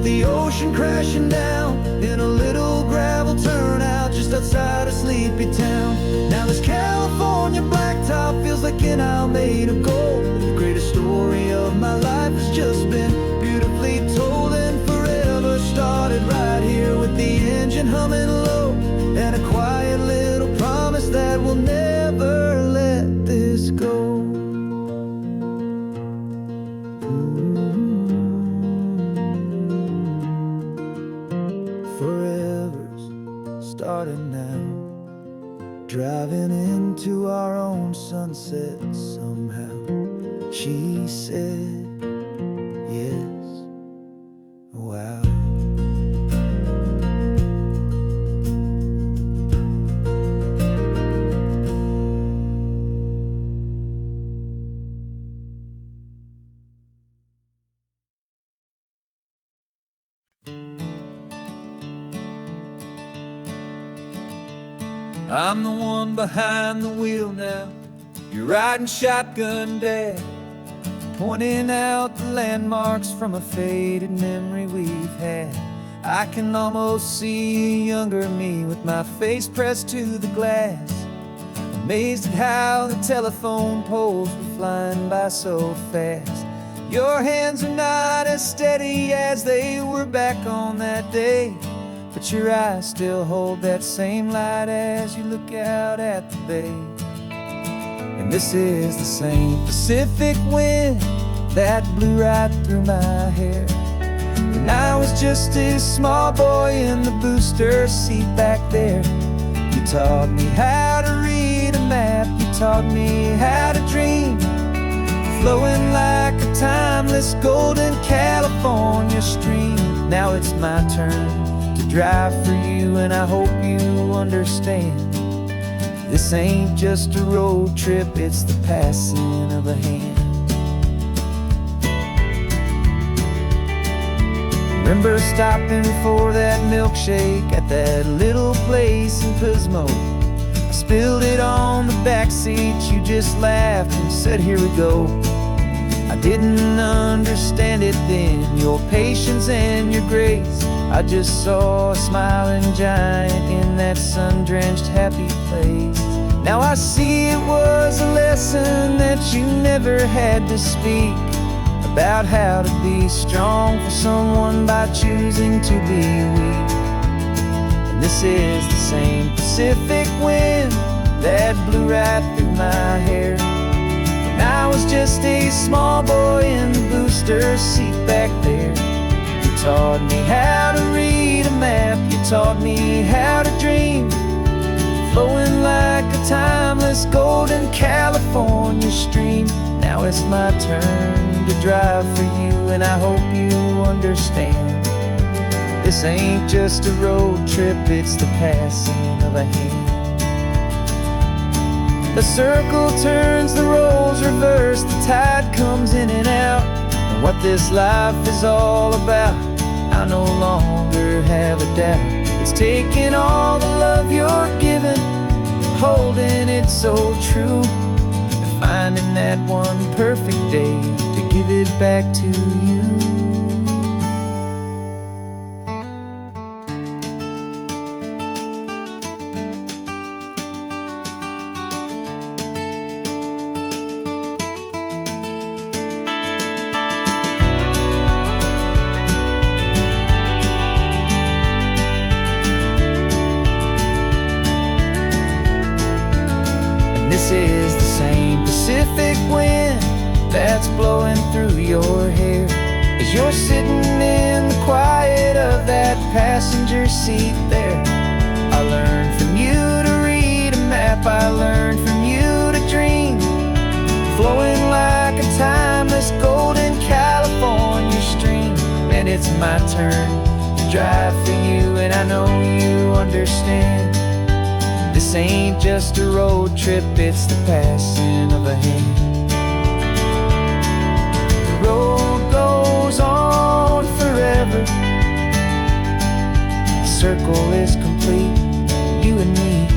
The ocean crashing down, in a little gravel turnout just outside a sleepy town. Now this California blacktop feels like an hour made of gold. The greatest story of my life has just been beautifully told, and forever started right here with the engine humming low, and a quiet little promise that we'll never let this go. Starting now, driving into our own sunset somehow. She said yes, wow. I'm the one behind the wheel now, you're riding shotgun, Dad, pointing out the landmarks from a faded memory we've had. I can almost see a younger me with my face pressed to the glass, amazed at how the telephone poles were flying by so fast. Your hands are not as steady as they were back on that day, but your eyes still hold that same light as you look out at the bay. And this is the same Pacific wind that blew right through my hair when I was just a small boy in the booster seat back there. You taught me how to read a map, you taught me how to dream, flowing like a timeless golden California stream. Now it's my turn to drive for you, and I hope you understand. This ain't just a road trip, it's the passing of a hand. Remember stopping for that milkshake at that little place in Pismo. I spilled it on the back seat, you just laughed and said, here we go. I didn't understand it then, your patience and your grace. I just saw a smiling giant in that sun-drenched happy place. Now I see it was a lesson that you never had to speak, about how to be strong for someone by choosing to be weak. And this is the same Pacific wind that blew right through my hair when I was just a small boy in the booster seat back there. You taught me how to read a map, you taught me how to dream, flowing like a timeless golden California stream. Now it's my turn to drive for you, and I hope you understand. This ain't just a road trip, it's the passing of a hand. The circle turns, the roles reverse, the tide comes in and out. And what this life is all about, I no longer have a doubt. It's taking all the love you're giving, holding it so true, and finding that one perfect day to give it back to you. This is the same Pacific wind that's blowing through your hair as you're sitting in the quiet of that passenger seat there. I learned from you to read a map, I learned from you to dream, flowing like a timeless golden California stream. And it's my turn to drive for you, and I know you understand. This ain't just a road trip, it's the passing of a hand. The road goes on forever, the circle is complete, you and me.